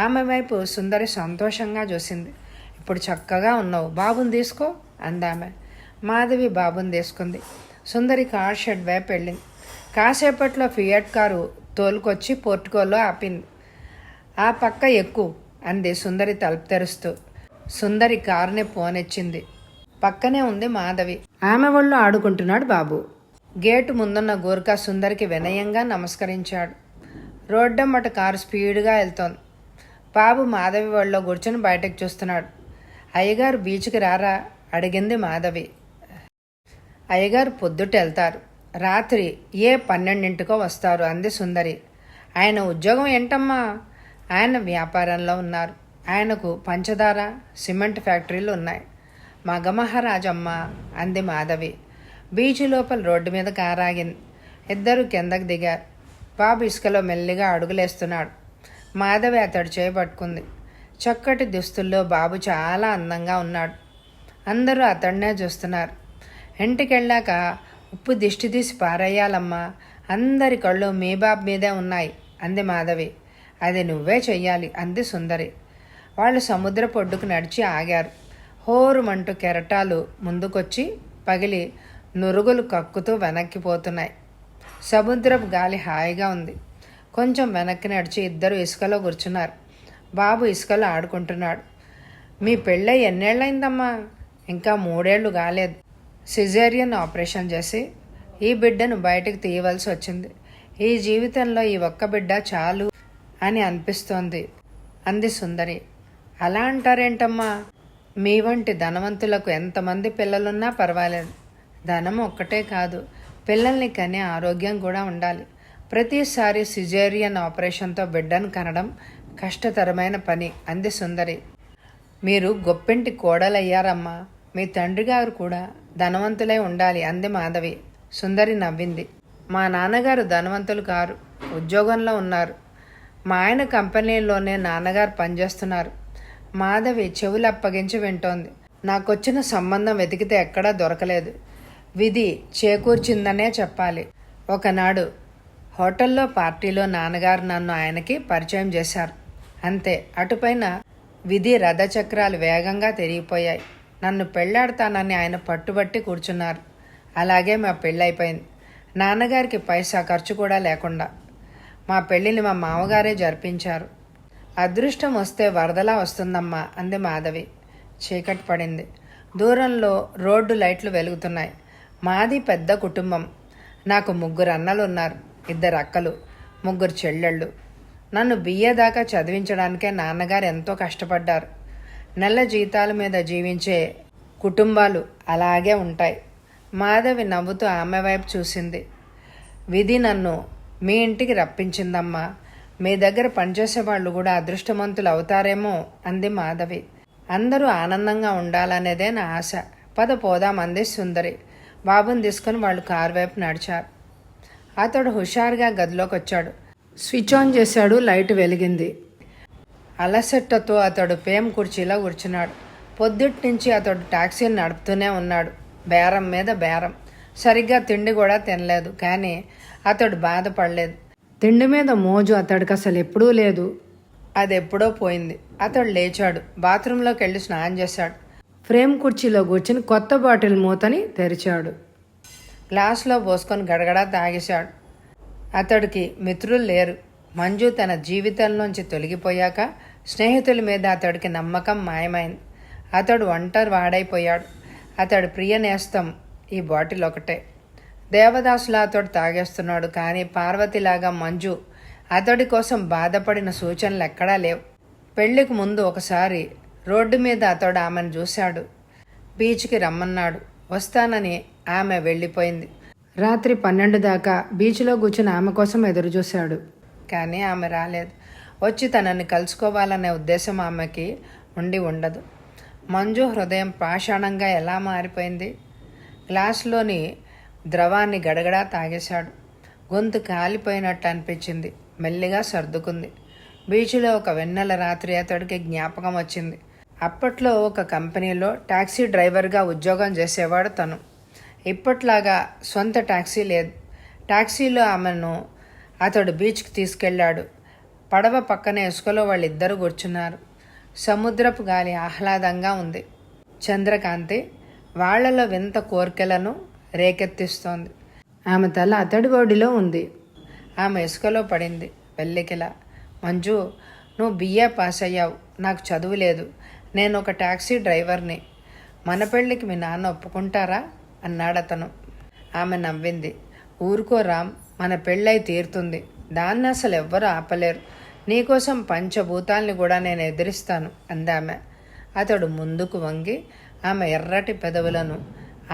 ఆమె వైపు సుందరి సంతోషంగా చూసింది. ఇప్పుడు చక్కగా ఉన్నావు, బాబుని తీసుకో అందామె. మాధవి బాబుని తీసుకుంది. సుందరి కార్ షెడ్ వైపు వెళ్ళింది. కాసేపట్లో ఫియట్ కారు తోలుకొచ్చి పోర్టికోలో ఆపింది. ఆ పక్క ఎక్కు అంది సుందరి తలుపు తెరుస్తూ. సుందరి కారుని పోనెచ్చింది. పక్కనే ఉంది మాధవి. ఆమె ఒళ్ళో ఆడుకుంటున్నాడు బాబు. గేటు ముందున్న గూర్ఖా సుందరికి వినయంగా నమస్కరించాడు. రోడ్డమ్మట కారు స్పీడ్గా వెళ్తోంది. బాబు మాధవి వాళ్ళలో కూర్చొని బయటకు చూస్తున్నాడు. అయ్యగారు బీచ్కి రారా అడిగింది మాధవి. అయ్యగారు పొద్దుట వెళ్తారు, రాత్రి 12 వస్తారు అంది సుందరి. ఆయన ఉద్యోగం ఏంటమ్మా? ఆయన వ్యాపారంలో ఉన్నారు. ఆయనకు పంచదార సిమెంట్ ఫ్యాక్టరీలు ఉన్నాయి. మగమహారాజమ్మ అంది మాధవి. బీచ్ లోపల రోడ్డు మీద కారాగింది. ఇద్దరు కిందకు దిగారు. బాబు ఇసుకలో మెల్లిగా అడుగులేస్తున్నాడు. మాధవి అతడు చేపట్టుకుంది. చక్కటి దుస్తుల్లో బాబు చాలా అందంగా ఉన్నాడు. అందరూ అతడినే చూస్తున్నారు. ఇంటికెళ్ళాక ఉప్పు దిష్టి తీసి పారేయాలమ్మా, అందరి కళ్ళు మీ బాబు మీదే ఉన్నాయి అంది మాధవి. అది నువ్వే చెయ్యాలి అంది సుందరి. వాళ్ళు సముద్ర పొడ్డుకు నడిచి ఆగారు. హోరుమంటూ కెరటాలు ముందుకొచ్చి పగిలి నురుగులు కక్కుతూ వెనక్కిపోతున్నాయి. సముద్రపు గాలి హాయిగా ఉంది. కొంచెం వెనక్కి నడిచి ఇద్దరు ఇసుకలో కూర్చున్నారు. బాబు ఇసుకలో ఆడుకుంటున్నాడు. మీ పెళ్ళై ఎన్నేళ్ళయిందమ్మా? ఇంకా 3 ఏళ్ళు కాలేదు. సిజేరియన్ ఆపరేషన్ చేసి ఈ బిడ్డను బయటకు తీయవలసి వచ్చింది. ఈ జీవితంలో ఈ ఒక్క బిడ్డ చాలు అని అనిపిస్తోంది అంది సుందరి. అలా అంటారేంటమ్మా? మీ వంటి ధనవంతులకు ఎంతమంది పిల్లలున్నా పర్వాలేదు. ధనం ఒక్కటే కాదు, పిల్లల్ని కనే ఆరోగ్యం కూడా ఉండాలి. ప్రతిసారి సిజేరియన్ ఆపరేషన్తో బిడ్డను కనడం కష్టతరమైన పని అంది సుందరి. మీరు గొప్పింటి కోడలయ్యారమ్మా. మీ తండ్రి గారు కూడా ధనవంతులై ఉండాలి అంది మాధవి. సుందరి నవ్వింది. మా నాన్నగారు ధనవంతులు కారు, ఉద్యోగంలో ఉన్నారు. మా ఆయన కంపెనీలోనే నాన్నగారు పనిచేస్తున్నారు. మాధవి చెవులు అప్పగించి వింటోంది. నాకొచ్చిన సంబంధం వెతికితే ఎక్కడా దొరకలేదు. విధి చేకూర్చిందనే చెప్పాలి. ఒకనాడు హోటల్లో పార్టీలో నాన్నగారు నన్ను ఆయనకి పరిచయం చేశారు. అంతే. అటుపైన విధి రథచక్రాలు వేగంగా తిరిగిపోయాయి. నన్ను పెళ్లాడతానని ఆయన పట్టుబట్టి కూర్చున్నారు. అలాగే మా పెళ్ళైపోయింది. నాన్నగారికి పైసా ఖర్చు కూడా లేకుండా. మా పెళ్ళిని మా మామగారే జరిపించారు. అదృష్టం వస్తే వరదలా వస్తుందమ్మా అంది మాధవి. చీకటి పడింది. దూరంలో రోడ్డు లైట్లు వెలుగుతున్నాయి. మాది పెద్ద కుటుంబం. నాకు 3 అన్నలు ఉన్నారు, 2 అక్కలు, 3 చెల్లెళ్ళు. నన్ను బిఏ దాకా చదివించడానికే నాన్నగారు ఎంతో కష్టపడ్డారు. నెల జీతాల మీద జీవించే కుటుంబాలు అలాగే ఉంటాయి. మాధవి నవ్వుతూ ఆమె వైపు చూసింది. విధి నన్ను మీ ఇంటికి రప్పించిందమ్మా. మీ దగ్గర పనిచేసే వాళ్ళు కూడా అదృష్టవంతులు అవుతారేమో అంది మాధవి. అందరూ ఆనందంగా ఉండాలనేదే నా ఆశ. పద పోదాం అంది సుందరి. బాబుని తీసుకుని వాళ్ళు కారు వైపు నడిచారు. అతడు హుషారుగా గదిలోకి వచ్చాడు. స్విచ్ ఆన్ చేశాడు. లైట్ వెలిగింది. అలసట్టతో అతడు పేమ్ కుర్చీలో కూర్చున్నాడు. పొద్దుటి నుంచి అతడు టాక్సీని నడుపుతూనే ఉన్నాడు. బేరం మీద బేరం. సరిగ్గా తిండి కూడా తినలేదు. కానీ అతడు బాధపడలేదు. తిండి మీద మోజు అతడికి అసలు ఎప్పుడూ లేదు. అది ఎప్పుడో పోయింది. అతడు లేచాడు. బాత్రూంలోకి వెళ్ళి స్నానం చేశాడు. ఫ్రేమ్ కుర్చీలో కూర్చుని కొత్త బాటిల్ మూతని తెరిచాడు. గ్లాసులో పోసుకొని గడగడా తాగేశాడు. అతడికి మిత్రులు లేరు. మంజు తన జీవితంలోంచి తొలగిపోయాక స్నేహితుల మీద అతడికి నమ్మకం మాయమైంది. అతడు ఒంటరి వాడైపోయాడు. అతడి ప్రియ నేస్తం ఈ బాటిల్ ఒకటే. దేవదాసులా అతడు తాగేస్తున్నాడు. కానీ పార్వతిలాగా మంజు అతడి కోసం బాధపడిన సూచనలు ఎక్కడా లేవు. పెళ్లికి ముందు ఒకసారి రోడ్డు మీద అతడు ఆమెను చూశాడు. బీచ్కి రమ్మన్నాడు. వస్తానని ఆమె వెళ్ళిపోయింది. రాత్రి 12 దాకా బీచ్లో కూర్చుని ఆమె కోసం ఎదురుచూశాడు. కానీ ఆమె రాలేదు. వచ్చి తనని కలుసుకోవాలనే ఉద్దేశం ఆమెకి ఉండి ఉండదు. మంజు హృదయం పాషాణంగా ఎలా మారిపోయింది. గ్లాసులోని ద్రవాన్ని గడగడా తాగేశాడు. గొంతు కాలిపోయినట్టు అనిపించింది. మెల్లిగా సర్దుకుంది. బీచ్లో ఒక వెన్నెల రాత్రి అతడికి జ్ఞాపకం వచ్చింది. అప్పట్లో ఒక కంపెనీలో టాక్సీ డ్రైవర్గా ఉద్యోగం చేసేవాడు తను. ఇప్పట్లాగా సొంత టాక్సీ లేదు. టాక్సీలో ఆమెను అతడు బీచ్కి తీసుకెళ్లాడు. పడవ పక్కనే ఇసుకలో వాళ్ళిద్దరూ కూర్చున్నారు. సముద్రపు గాలి ఆహ్లాదంగా ఉంది. చంద్రకాంతి వాళ్లలో వింత కోర్కెలను రేకెత్తిస్తోంది. ఆమె తల అతడి ఒడిలో ఉంది. ఆమె ఇసుకలో పడింది వెల్లికిలా. మంజు, నువ్వు బిఏ పాస్ అయ్యావు. నాకు చదువు లేదు. నేను ఒక టాక్సీ డ్రైవర్ని. మన పెళ్ళికి మీ నాన్న ఒప్పుకుంటారా అన్నాడతను. ఆమె నవ్వింది. ఊరుకో రామ్, మన పెళ్ళై తీరుతుంది. దాన్ని అసలు ఎవ్వరూ ఆపలేరు. నీకోసం పంచభూతాల్ని కూడా నేను ఎదిరిస్తాను అందామె. అతడు ముందుకు వంగి ఆమె ఎర్రటి పెదవులను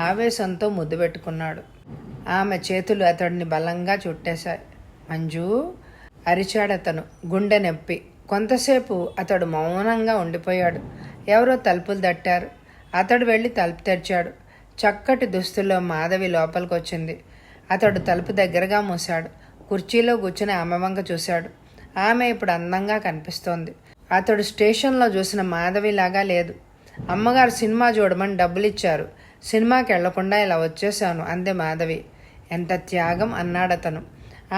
ఆవేశంతో ముద్దు పెట్టుకున్నాడు. ఆమె చేతులు అతడిని బలంగా చుట్టేశాయి. మంజూ అరిచాడతను గుండె నొప్పి. కొంతసేపు అతడు మౌనంగా ఉండిపోయాడు. ఎవరో తలుపులు తట్టారు. అతడు వెళ్ళి తలుపు తెరిచాడు. చక్కటి దుస్తుల్లో మాధవి లోపలికొచ్చింది. అతడు తలుపు దగ్గరగా మూశాడు. కుర్చీలో కూర్చుని ఆమె వంక చూశాడు. ఆమె ఇప్పుడు అందంగా కనిపిస్తోంది. అతడు స్టేషన్లో చూసిన మాధవిలాగా లేదు. అమ్మగారు సినిమా చూడమని డబ్బులిచ్చారు. సినిమాకి వెళ్లకుండా ఇలా వచ్చేశాను అంది మాధవి. ఎంత త్యాగం అన్నాడతను.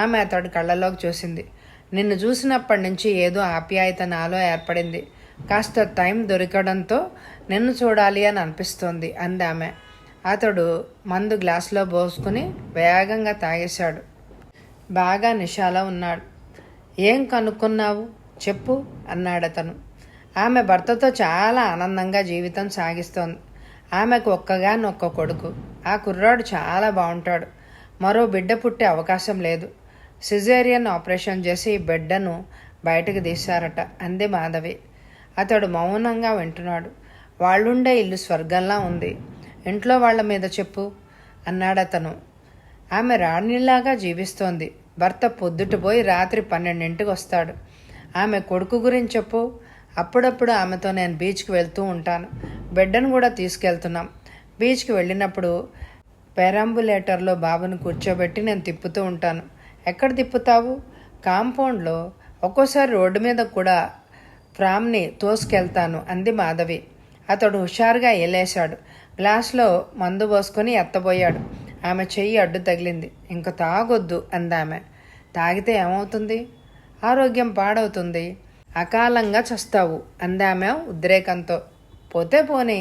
ఆమె అతడి కళ్ళలోకి చూసింది. నిన్ను చూసినప్పటి నుంచి ఏదో ఆప్యాయత నాలో ఏర్పడింది. కాస్త టైం దొరకడంతో నిన్ను చూడాలి అని అనిపిస్తోంది అంది ఆమె. అతడు మందు గ్లాసులో పోసుకుని వేగంగా తాగేశాడు. బాగా నిషాలో ఉన్నాడు. ఏం కనుక్కున్నావు చెప్పు అన్నాడతను. ఆమె భర్తతో చాలా ఆనందంగా జీవితం సాగిస్తోంది. ఆమెకు ఒక్క కొడుకు. ఆ కుర్రాడు చాలా బాగుంటాడు. మరో బిడ్డ పుట్టే అవకాశం లేదు. సిజేరియన్ ఆపరేషన్ చేసి ఈ బిడ్డను బయటకు తీశారట అంది మాధవి. అతడు మౌనంగా వింటున్నాడు. వాళ్ళుండే ఇల్లు స్వర్గంలా ఉంది. ఇంట్లో వాళ్ళ మీద చెప్పు అన్నాడతను. ఆమె రాణిలాగా జీవిస్తోంది. భర్త పొద్దుటపోయి రాత్రి 12ంటికి వస్తాడు. ఆమె కొడుకు గురించి చెప్పు. అప్పుడప్పుడు ఆమెతో నేను బీచ్కి వెళ్తూ ఉంటాను. బిడ్డను కూడా తీసుకెళ్తున్నాం. బీచ్కి వెళ్ళినప్పుడు పెరాంబులేటర్లో బాబుని కూర్చోబెట్టి నేను తిప్పుతూ ఉంటాను. ఎక్కడ తిప్పుతావు? కాంపౌండ్లో. ఒక్కోసారి రోడ్డు మీద కూడా ఫ్రామ్ని తోసుకెళ్తాను అంది మాధవి. అతడు హుషారుగా ఏలేశాడు. గ్లాసులో మందు పోసుకొని ఎత్తబోయాడు. ఆమె చెయ్యి అడ్డు తగిలింది. ఇంక తాగొద్దు అందామె. తాగితే ఏమవుతుంది? ఆరోగ్యం పాడవుతుంది. అకాలంగా చస్తావు అందామె ఉద్రేకంతో. పోతే పోనీ,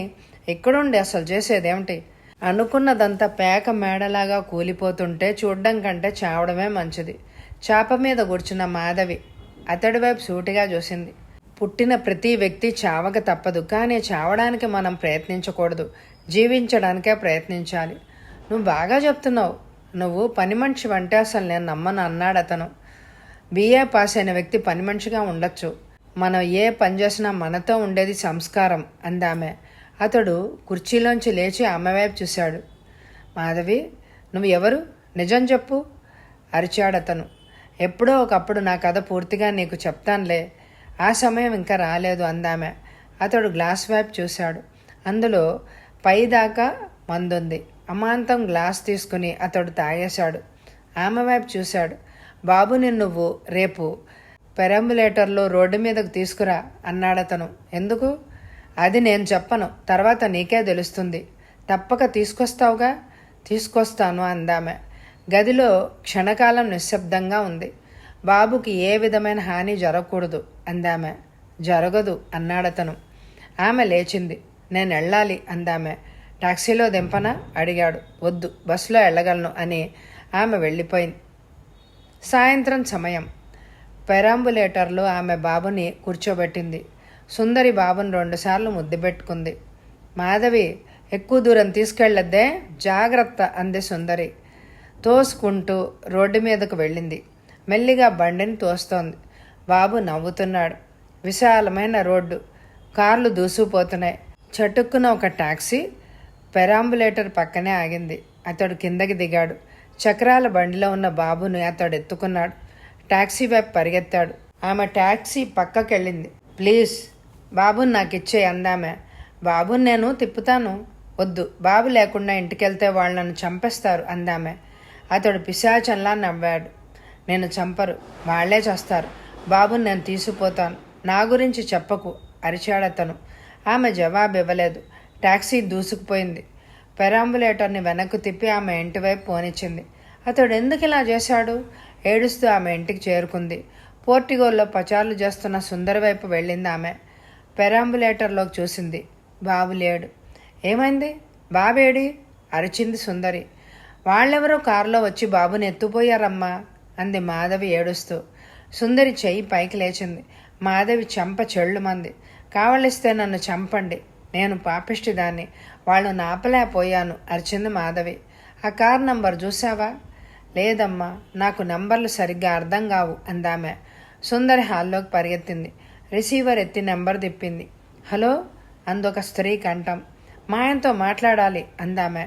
ఇక్కడుండి అసలు చేసేదేమిటి? అనుకున్నదంతా పేక మేడలాగా కూలిపోతుంటే చూడ్డం కంటే చావడమే మంచిది. చాప మీద కూర్చున్న మాధవి అతడి వైపు సూటిగా చూసింది. పుట్టిన ప్రతి వ్యక్తి చావక తప్పదు. కానీ చావడానికి మనం ప్రయత్నించకూడదు. జీవించడానికే ప్రయత్నించాలి. నువ్వు బాగా చెప్తున్నావు. నువ్వు పని మనిషి అంటే అసలు నేను నమ్మను అన్నాడతను. బిఏ పాస్ అయిన వ్యక్తి పని మనిషిగా ఉండొచ్చు. మనం ఏ పని చేసినా మనతో ఉండేది సంస్కారం అందామె. అతడు కుర్చీలోంచి లేచి ఆమె వైపు చూశాడు. మాధవి, నువ్వు ఎవరు? నిజం చెప్పు అరిచాడతను. ఎప్పుడో ఒకప్పుడు నా కథ పూర్తిగా నీకు చెప్తానులే. ఆ సమయం ఇంకా రాలేదు అందామె. అతడు గ్లాస్ వైపు చూశాడు. అందులో పైదాకా మందుంది. అమాంతం గ్లాస్ తీసుకుని అతడు తాగేశాడు. ఆమె వైపు చూశాడు. బాబుని నువ్వు రేపు పెరాంబులేటర్లో రోడ్డు మీదకు తీసుకురా అన్నాడతను. ఎందుకు? అది నేను చెప్పను. తర్వాత నీకే తెలుస్తుంది. తప్పక తీసుకొస్తావుగా? తీసుకొస్తాను అందామె. గదిలో క్షణకాలం నిశ్శబ్దంగా ఉంది. బాబుకి ఏ విధమైన హాని జరగకూడదు అందామె. జరగదు అన్నాడతను. ఆమె లేచింది. నేను వెళ్ళాలి అందామె. టాక్సీలో దింపనా అడిగాడు. వద్దు, బస్సులో వెళ్ళగలను అని ఆమె వెళ్ళిపోయింది. సాయంత్రం సమయం. పెరాంబులేటర్లో ఆమె బాబుని కూర్చోబెట్టింది. సుందరి బాబుని 2 సార్లు ముద్దు పెట్టుకుంది. మాధవి, ఎక్కువ దూరం తీసుకెళ్లొద్దే, జాగ్రత్త అంది సుందరి. తోసుకుంటూ రోడ్డు మీదకు వెళ్ళింది. మెల్లిగా బండిని తోస్తోంది. బాబు నవ్వుతున్నాడు. విశాలమైన రోడ్డు. కార్లు దూసుకుపోతున్నాయి. చటుక్కున ఒక టాక్సీ పెరాంబులేటర్ పక్కనే ఆగింది. అతడు కిందకి దిగాడు. చక్రాల బండిలో ఉన్న బాబుని అతడు ఎత్తుకున్నాడు. టాక్సీ వైపు పరిగెత్తాడు. ఆమె టాక్సీ పక్కకెళ్ళింది. ప్లీజ్ బాబుని నాకు ఇచ్చేయి అందామె. బాబుని నేను తిప్పుతాను. వద్దు, బాబు లేకుండా ఇంటికెళ్తే వాళ్ళు నన్ను చంపేస్తారు అందామె. అతడు పిశాచంలా నవ్వాడు. నేను చంపరు, వాళ్లే చేస్తారు. బాబుని నేను తీసుకుపోతాను. నా గురించి చెప్పకు అరిచాడతను. ఆమె జవాబు ఇవ్వలేదు. టాక్సీ దూసుకుపోయింది. పెరాంబులేటర్ని వెనక్కు తిప్పి ఆమె ఇంటివైపు పోనిచ్చింది. అతడు ఎందుకు ఇలా చేశాడు? ఏడుస్తూ ఆమె ఇంటికి చేరుకుంది. పోర్టిగోల్లో పచారులు చేస్తున్న సుందరి వైపు వెళ్ళింది ఆమె. పెరాంబులేటర్లోకి చూసింది. బాబు లేడు. ఏమైంది? బాబేడి అరిచింది సుందరి. వాళ్ళెవరో కారులో వచ్చి బాబుని ఎత్తుపోయారమ్మా అంది మాధవి ఏడుస్తూ. సుందరి చెయ్యి పైకి లేచింది. మాధవి చెంప చెళ్ళుమంది. కావలిస్తే నన్ను చంపండి, నేను పాపిష్టిదాన్ని, వాళ్ళు నాపలేకపోయాను అరిచింది మాధవి. ఆ కార్ నంబర్ చూసావా? లేదమ్మా, నాకు నంబర్లు సరిగ్గా అర్థం కావు అందామె. సుందరి హాల్లోకి పరిగెత్తింది. రిసీవర్ ఎత్తి నెంబర్ తిప్పింది. హలో అందొక స్త్రీ కంఠం. మా ఆయనతో మాట్లాడాలి అందామె.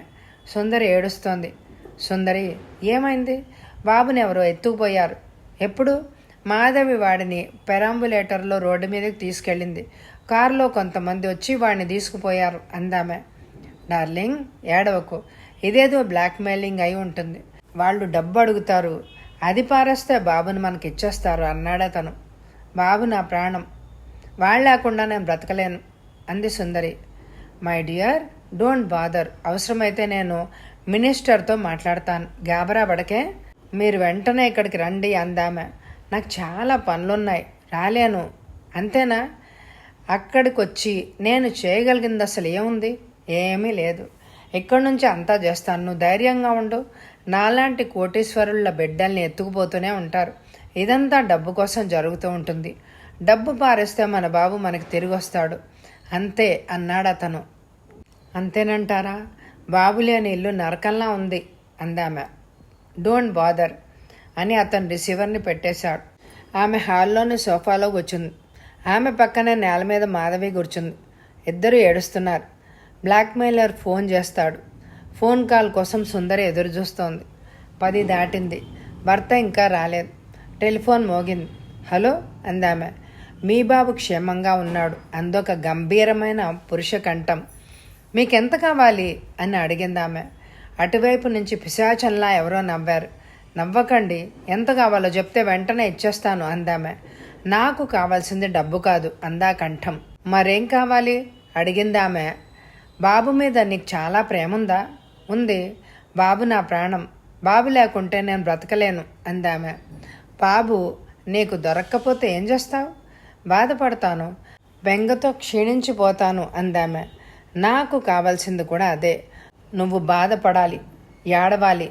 సుందరి ఏడుస్తోంది. సుందరి, ఏమైంది? బాబుని ఎవరో ఎత్తుకుపోయారు. ఎప్పుడు? మాధవి వాడిని పెరాంబులేటర్లో రోడ్డు మీదకి తీసుకెళ్ళింది. కారులో కొంతమంది వచ్చి వాడిని తీసుకుపోయారు అందామె. డార్లింగ్, ఏడవకు. ఇదేదో బ్లాక్మెయిలింగ్ అయి ఉంటుంది. వాళ్ళు డబ్బు అడుగుతారు, అది పారేస్తే బాబుని మనకి ఇచ్చేస్తారు అన్నాడతను. బాబు నా ప్రాణం, వాళ్ళు లేకుండా నేను బ్రతకలేను అంది Sundari. My dear, don't bother. అవసరమైతే నేను మినిస్టర్తో మాట్లాడతాను. గాబరా పడకే. మీరు వెంటనే ఇక్కడికి రండి అందామె. నాకు చాలా పనులున్నాయి, రాలేను. అంతేనా? అక్కడికి వచ్చి నేను చేయగలిగింది అసలు ఏముంది? ఏమీ లేదు. ఇక్కడి నుంచి అంతా చేస్తాను, నువ్వు ధైర్యంగా ఉండు. నాలాంటి కోటీశ్వరుల బిడ్డల్ని ఎత్తుకుపోతూనే ఉంటారు. ఇదంతా డబ్బు కోసం జరుగుతూ ఉంటుంది. డబ్బు పారేస్తే మన బాబు మనకి తిరిగి వస్తాడు, అంతే అన్నాడు అతను. అంతేనంటారా? బాబు లేని ఇల్లు నరకంలా ఉంది అందామె. డోంట్ బాదర్ అని అతను రిసీవర్ని పెట్టేశాడు. ఆమె హాల్లోని సోఫాలో కూర్చుంది. ఆమె పక్కనే నేల మీద మాధవి కూర్చుంది. ఇద్దరు ఏడుస్తున్నారు. బ్లాక్మెయిలర్ ఫోన్ చేస్తాడు. ఫోన్ కాల్ కోసం సుందరి ఎదురు చూస్తోంది. 10 దాటింది. భర్త ఇంకా రాలేదు. టెలిఫోన్ మోగింది. హలో అందామె. మీ బాబు క్షేమంగా ఉన్నాడు అందొక గంభీరమైన పురుష కంఠం. మీకెంత కావాలి అని అడిగిందామె. అటువైపు నుంచి పిశాచంలా ఎవరో నవ్వారు. నవ్వకండి, ఎంత కావాలో చెప్తే వెంటనే ఇచ్చేస్తాను అందామె. నాకు కావాల్సింది డబ్బు కాదు అందా కంఠం. మరేం కావాలి అడిగిందామె. బాబు మీద నీకు చాలా ప్రేమ ఉందా? ఉంది. బాబు నా ప్రాణం. బాబు లేకుంటే నేను బ్రతకలేను అందామె. బాబు నీకు దొరక్కపోతే ఏం చేస్తావు? బాధపడతాను, బెంగతో క్షీణించిపోతాను అందామె. నాకు కావాల్సింది కూడా అదే. నువ్వు బాధపడాలి, ఏడవాలి,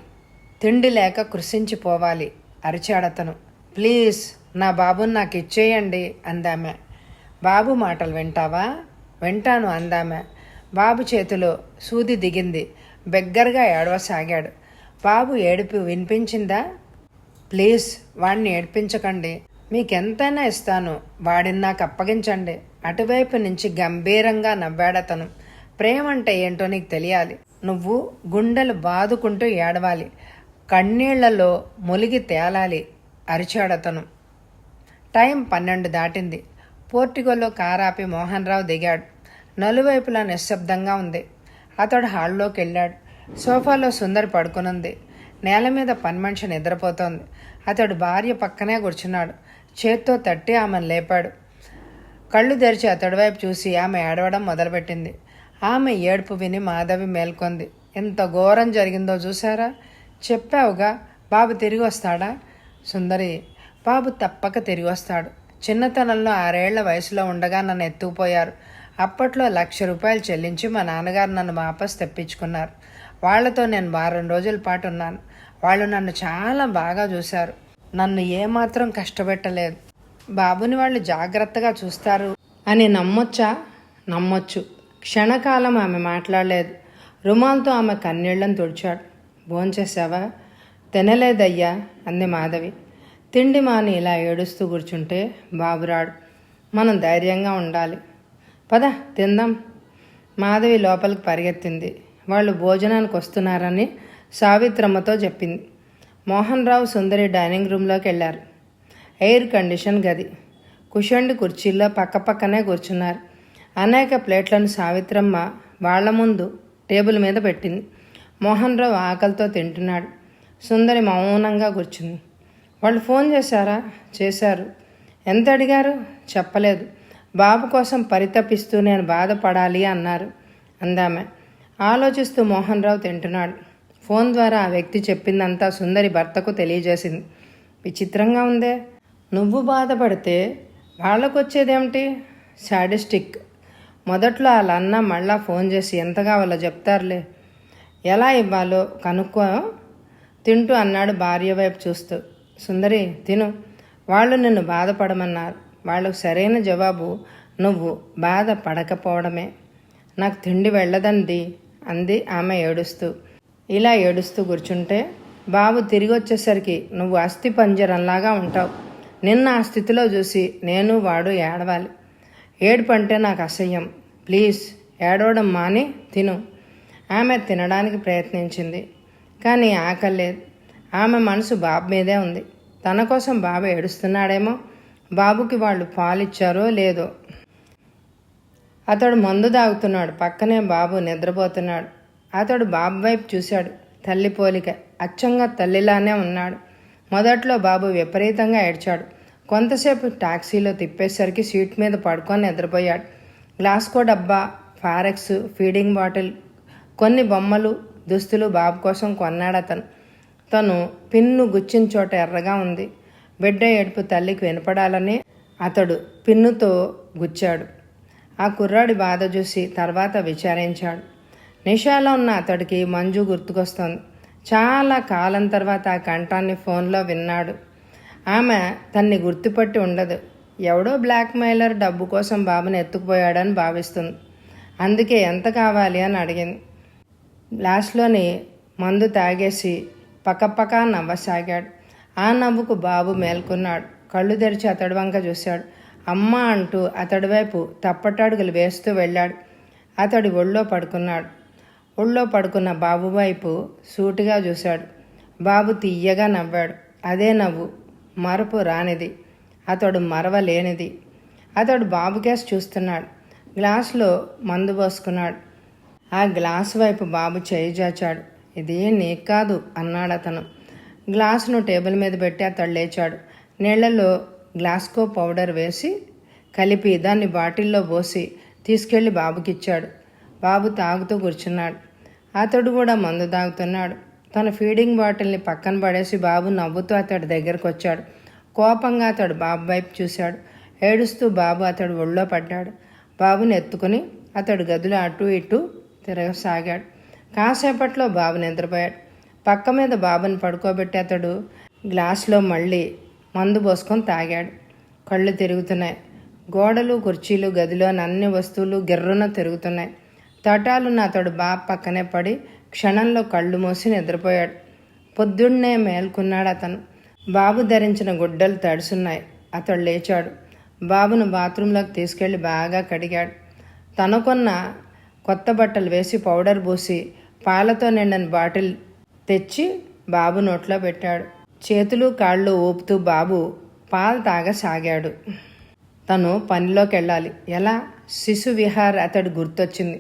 తిండి లేక కృషించిపోవాలి అరిచాడతను. ప్లీజ్ నా బాబుని నాకు ఇచ్చేయండి అందామె. బాబు మాటలు వింటావా? వింటాను అందామె. బాబు చేతిలో సూది దిగింది. బెగ్గరగా ఏడవసాగాడు. బాబు ఏడుపు వినిపించిందా? ప్లీజ్ వాడిని ఏడ్పించకండి, మీకెంతైనా ఇస్తాను, వాడిని నాకు అప్పగించండి. అటువైపు నుంచి గంభీరంగా నవ్వాడతను. ప్రేమ అంటే ఏంటో నీకు తెలియాలి. నువ్వు గుండెలు బాదుకుంటూ ఏడవాలి, కన్నీళ్లలో ములిగి తేలాలి అరిచాడతను. టైం 12 దాటింది. పోర్టికోలో కారాపి మోహన్ రావు దిగాడు. నలువైపులా నిశ్శబ్దంగా ఉంది. అతడు హాల్లోకి వెళ్ళాడు. సోఫాలో సుందరి పడుకునుంది. నేల మీద పని మనిషి నిద్రపోతోంది. అతడు భార్య పక్కనే కూర్చున్నాడు. చేత్తో తట్టి ఆమెను లేపాడు. కళ్ళు తెరిచి అతడి వైపు చూసి ఆమె ఏడవడం మొదలుపెట్టింది. ఆమె ఏడుపు విని మాధవి మేల్కొంది. ఎంత ఘోరం జరిగిందో చూసారా? చెప్పావుగా బాబు తిరిగి వస్తాడా? సుందరి, బాబు తప్పక తిరిగి వస్తాడు. చిన్నతనంలో 6 ఏళ్ల వయసులో ఉండగా నన్ను ఎత్తుకుపోయారు. అప్పట్లో 1,00,000 రూపాయలు చెల్లించి మా నాన్నగారు నన్ను వాపస్ తెప్పించుకున్నారు. వాళ్లతో నేను 1 వారం రోజుల పాటు ఉన్నాను. వాళ్ళు నన్ను చాలా బాగా చూశారు. నన్ను ఏమాత్రం కష్టపెట్టలేదు. బాబుని వాళ్ళు జాగ్రత్తగా చూస్తారు అని నమ్మొచ్చా? నమ్మొచ్చు. క్షణకాలం ఆమె మాట్లాడలేదు. రుమాల్తో ఆమె కన్నీళ్లను తుడిచాడు. భోంచేశావా? తినలేదయ్యా అంది మాధవి. తిండి మాని ఇలా ఏడుస్తూ కూర్చుంటే బాబురాడు. మనం ధైర్యంగా ఉండాలి. పద తిందాం. మాధవి లోపలికి పరిగెత్తింది. వాళ్ళు భోజనానికి వస్తున్నారని సావిత్రమ్మతో చెప్పింది. మోహన్ రావు సుందరి డైనింగ్ రూమ్లోకి వెళ్ళారు. ఎయిర్ కండిషన్ గది. కుషండి కుర్చీల్లో పక్కపక్కనే కూర్చున్నారు. అనేక ప్లేట్లను సావిత్రమ్మ వాళ్ల ముందు టేబుల్ మీద పెట్టింది. మోహన్ రావు ఆకలితో తింటున్నాడు. సుందరి మౌనంగా కూర్చుంది. వాళ్ళు ఫోన్ చేశారా? చేశారు. ఎంత అడిగారు? చెప్పలేదు. బాబు కోసం పరితపిస్తూ నేను బాధపడాలి అన్నారు అందామె. ఆలోచిస్తూ మోహన్ రావు తింటున్నాడు. ఫోన్ ద్వారా ఆ వ్యక్తి చెప్పిందంతా సుందరి భర్తకు తెలియజేసింది. విచిత్రంగా ఉందే. నువ్వు బాధపడితే వాళ్ళకొచ్చేదేమిటి? సాడిస్టిక్. మొదట్లో వాళ్ళ అన్న మళ్ళా ఫోన్ చేసి ఎంత కావాలో చెప్తారులే, ఎలా ఇవ్వాలో కనుక్కో తింటూ అన్నాడు భార్య వైపు చూస్తూ. సుందరి, తిను. వాళ్ళు నిన్ను బాధపడమన్నారు. వాళ్ళకు సరైన జవాబు నువ్వు బాధపడకపోవడమే. నాకు తిండి వెళ్ళదండి అంది ఆమె ఏడుస్తూ. ఇలా ఏడుస్తూ కూర్చుంటే బాబు తిరిగి వచ్చేసరికి నువ్వు అస్థి పంజరంలాగా ఉంటావు. నిన్న ఆ స్థితిలో చూసి నేను వాడు ఏడవాలి. ఏడుపు అంటే నాకు అసహ్యం. ప్లీజ్ ఏడవడం మాని తిను. ఆమె తినడానికి ప్రయత్నించింది, కానీ ఆకలి లేదు. ఆమె మనసు బాబు మీదే ఉంది. తన కోసం బాబు ఏడుస్తున్నాడేమో. బాబుకి వాళ్ళు పాలిచ్చారో లేదో. అతడు మందు తాగుతున్నాడు. పక్కనే బాబు నిద్రపోతున్నాడు. అతడు బాబు వైపు చూశాడు. తల్లి పోలిక, అచ్చంగా తల్లిలానే ఉన్నాడు. మొదట్లో బాబు విపరీతంగా ఏడ్చాడు. కొంతసేపు టాక్సీలో తిప్పేసరికి సీట్ మీద పడుకొని నిద్రపోయాడు. గ్లాస్కో డబ్బా, ఫారెక్స్, ఫీడింగ్ బాటిల్, కొన్ని బొమ్మలు, దుస్తులు బాబు కోసం కొన్నాడు అతను. తను పిన్ను గుచ్చిన చోట ఎర్రగా ఉంది. బిడ్డ ఏడుపు తల్లికి వినపడాలని అతడు పిన్నుతో గుచ్చాడు. ఆ కుర్రాడి బాధ చూసి తర్వాత విచారించాడు. నిషాలో ఉన్న అతడికి మంజు గుర్తుకొస్తోంది. చాలా కాలం తర్వాత ఆ కంఠాన్ని ఫోన్లో విన్నాడు. ఆమె తన్ని గుర్తుపట్టి ఉండదు. ఎవడో బ్లాక్మెయిలర్ డబ్బు కోసం బాబుని ఎత్తుకుపోయాడని భావిస్తుంది. అందుకే ఎంత కావాలి అని అడిగింది. గ్లాస్లోని మందు తాగేసి పక్కపక్క నవ్వసాగాడు. ఆ నవ్వుకు బాబు మేల్కొన్నాడు. కళ్ళు తెరిచి అతడి వంక చూశాడు. అమ్మ అంటూ అతడి వైపు తప్పటడుగులు వేస్తూ వెళ్ళాడు. అతడి ఒళ్ళో పడుకున్నాడు. ఒళ్ళో పడుకున్న బాబు వైపు సూటిగా చూశాడు. బాబు తీయగా నవ్వాడు. అదే నవ్వు మరపు రానిది, అతడు మరవలేనిది. అతడు బాబు కేసు చూస్తున్నాడు. గ్లాసులో మందు పోసుకున్నాడు. ఆ గ్లాసు వైపు బాబు చేయి చాచాడు. ఇది నీకు కాదు అన్నాడు అతను. గ్లాసును టేబుల్ మీద పెట్టి అతడు లేచాడు. నీళ్లలో గ్లాస్కో పౌడర్ వేసి కలిపి దాన్ని బాటిల్లో పోసి తీసుకెళ్లి బాబుకిచ్చాడు. బాబు తాగుతూ కూర్చున్నాడు. అతడు కూడా మందు తాగుతున్నాడు. తన ఫీడింగ్ బాటిల్ని పక్కన పడేసి బాబు నవ్వుతూ అతడి దగ్గరకు వచ్చాడు. కోపంగా అతడు బాబు వైపు చూశాడు. ఏడుస్తూ బాబు అతడు ఒళ్ళో పడ్డాడు. బాబుని ఎత్తుకుని అతడు గదిలో అటు ఇటు తిరగసాగాడు. కాసేపట్లో బాబు నిద్రపోయాడు. పక్క మీద బాబుని పడుకోబెట్టి అతడు గ్లాసులో మళ్ళీ మందు పోసుకొని తాగాడు. కళ్ళు తిరుగుతున్నాయి. గోడలు, కుర్చీలు, గదిలోని అన్ని వస్తువులు గిర్రున తిరుగుతున్నాయి. తటాలున్న అతడు బాబు పక్కనే పడి క్షణంలో కళ్ళు మూసి నిద్రపోయాడు. పొద్దున్నే మేల్కొన్నాడు అతను. బాబు ధరించిన గుడ్డలు తడుసున్నాయి. అతడు లేచాడు. బాబును బాత్రూంలోకి తీసుకెళ్లి బాగా కడిగాడు. తనకున్న కొత్త బట్టలు వేసి పౌడర్ పూసి పాలతో నిండిన బాటిల్ తెచ్చి బాబు నోట్లో పెట్టాడు. చేతులు కాళ్ళు ఊపుతూ బాబు పాలు తాగసాగాడు. తను పనిలోకి వెళ్ళాలి. ఎలా? శిశు విహార్ అతడు గుర్తొచ్చింది.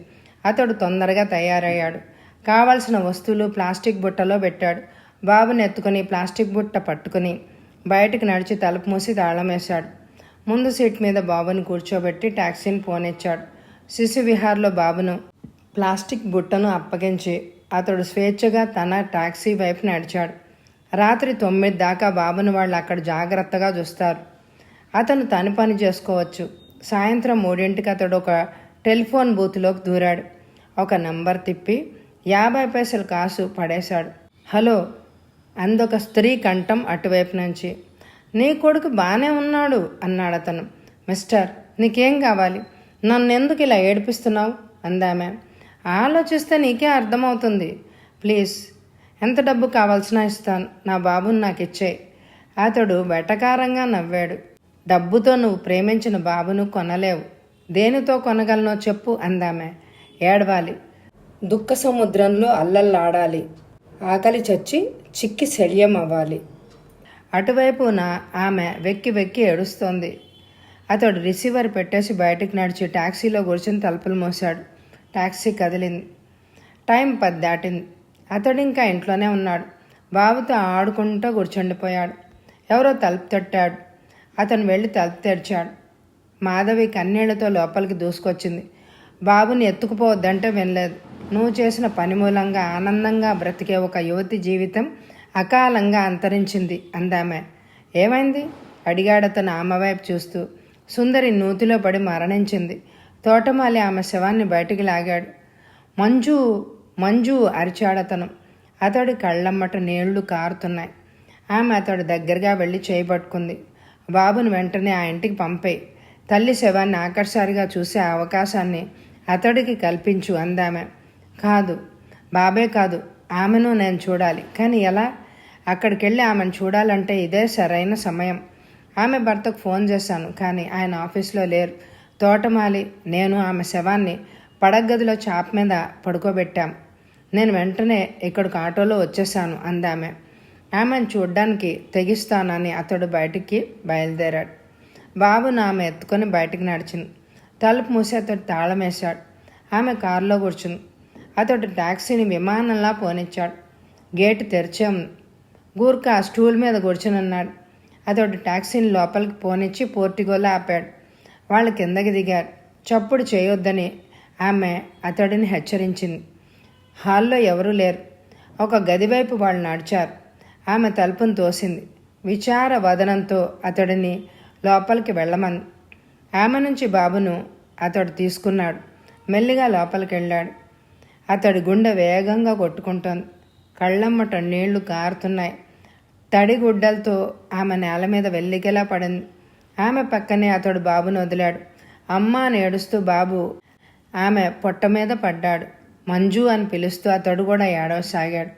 అతడు తొందరగా తయారయ్యాడు. కావలసిన వస్తువులు ప్లాస్టిక్ బుట్టలో పెట్టాడు. బాబుని ఎత్తుకుని ప్లాస్టిక్ బుట్ట పట్టుకుని బయటికి నడిచి తలుపు మూసి తాళం వేశాడు. ముందు సీట్ మీద బాబుని కూర్చోబెట్టి టాక్సీని పోనిచ్చాడు. శిశు విహార్లో బాబును ప్లాస్టిక్ బుట్టను అప్పగించి అతడు స్వేచ్ఛగా తన టాక్సీ వైపు నడిచాడు. రాత్రి 9 దాకా బాబుని వాళ్ళు అక్కడ జాగ్రత్తగా చూస్తారు. అతను తన పని చేసుకోవచ్చు. సాయంత్రం 3ంటికి అతడు ఒక టెలిఫోన్ బూత్లోకి దూరాడు. ఒక నంబర్ తిప్పి 50 పైసలు కాసు పడేశాడు. హలో అందొక స్త్రీ కంఠం అటువైపు నుంచి. నీ కొడుకు బాగానే ఉన్నాడు అన్నాడు అతను. మిస్టర్, నీకేం కావాలి? నన్నెందుకు ఇలా ఏడిపిస్తున్నావు అందామె. ఆలోచిస్తే నీకే అర్థమవుతుంది. ప్లీజ్, ఎంత డబ్బు కావాల్సినా ఇస్తాను. నా బాబుని నాకు ఇచ్చేయి. అతడు వెటకారంగా నవ్వాడు. డబ్బుతో నువ్వు ప్రేమించిన బాబును కొనలేవు. దేనితో కొనగలనో చెప్పు అందామె. ఏడవాలి, దుఃఖ సముద్రంలో అల్లల్లాడాలి, ఆకలి చచ్చి చిక్కి శల్యం అవ్వాలి. అటువైపున ఆమె వెక్కి వెక్కి ఏడుస్తోంది. అతడు రిసీవర్ పెట్టేసి బయటికి నడిచి టాక్సీలో కూర్చొని తలుపులు మోశాడు. టాక్సీ కదిలింది. టైం 10 దాటింది. అతడు ఇంకా ఇంట్లోనే ఉన్నాడు. బాబుతో ఆడుకుంటూ కూర్చుండిపోయాడు. ఎవరో తలుపు తట్టాడు. అతను వెళ్ళి తలుపు తెరిచాడు. మాధవి కన్నీళ్లతో లోపలికి దూసుకొచ్చింది. బాబుని ఎత్తుకుపోవద్దంటే వినలేదు. నువ్వు చేసిన పని మూలంగా ఆనందంగా బ్రతికే ఒక యువతి జీవితం అకాలంగా అంతరించింది అందామె. ఏమైంది అడిగాడతను ఆమె వైపు చూస్తూ. సుందరి నూతిలో పడి మరణించింది. తోటమాలి ఆమె శవాన్ని బయటికి లాగాడు. మంజు మంజు అరిచాడతను. అతడి కళ్ళమ్మట నీళ్లు కారుతున్నాయి. ఆమె అతడు దగ్గరగా వెళ్ళి చేయబట్టుకుంది. బాబును వెంటనే ఆ ఇంటికి పంపేయి. తల్లి శవాన్ని ఆఖరిసారిగా చూసే అవకాశాన్ని అతడికి కల్పించు అందామె. కాదు, బాబే కాదు, ఆమెను నేను చూడాలి. కానీ ఎలా? అక్కడికి వెళ్ళి ఆమెను చూడాలంటే ఇదే సరైన సమయం. ఆమె భర్తకు ఫోన్ చేశాను, కానీ ఆయన ఆఫీస్లో లేరు. తోటమాలి నేను ఆమె శవాన్ని పడగదిలో చాప మీద పడుకోబెట్టాం. నేను వెంటనే ఇక్కడికి ఆటోలో వచ్చేసాను అందామె. ఆమెను చూడ్డానికి తెగిస్తానని అతడు బయటికి బయలుదేరాడు. బాబును ఆమె ఎత్తుకొని బయటికి నడిచింది. తలుపు మూసి అతడు తాళం వేశాడు. ఆమె కారులో కూర్చుంది. అతడు ట్యాక్సీని విమానంలా పోనిచ్చాడు. గేటు తెరిచే ఉంది. గూర్ఖా స్టూల్ మీద కూర్చుని ఉన్నాడు. అతడు ట్యాక్సీని లోపలికి పోనిచ్చి పోర్టిగోలో ఆపాడు. వాళ్ళు కిందకి దిగారు. చప్పుడు చేయొద్దని ఆమె అతడిని హెచ్చరించింది. హాల్లో ఎవరూ లేరు. ఒక గదివైపు వాళ్ళు నడిచారు. ఆమె తలుపును తోసింది. విచార వదనంతో అతడిని లోపలికి వెళ్ళమంది. ఆమె నుంచి బాబును అతడు తీసుకున్నాడు. మెల్లిగా లోపలికి వెళ్ళాడు. అతడి గుండె వేగంగా కొట్టుకుంటోంది. కళ్ళమ్మట నీళ్లు కారుతున్నాయి. తడిగుడ్డలతో ఆమె నేల మీద వెల్లికెలా పడింది. ఆమె పక్కనే అతడు బాబును వదిలాడు. అమ్మ అని ఏడుస్తూ బాబు ఆమె పొట్ట మీద పడ్డాడు. మంజు అని పిలుస్తూ అతడు కూడా ఏడవసాగాడు.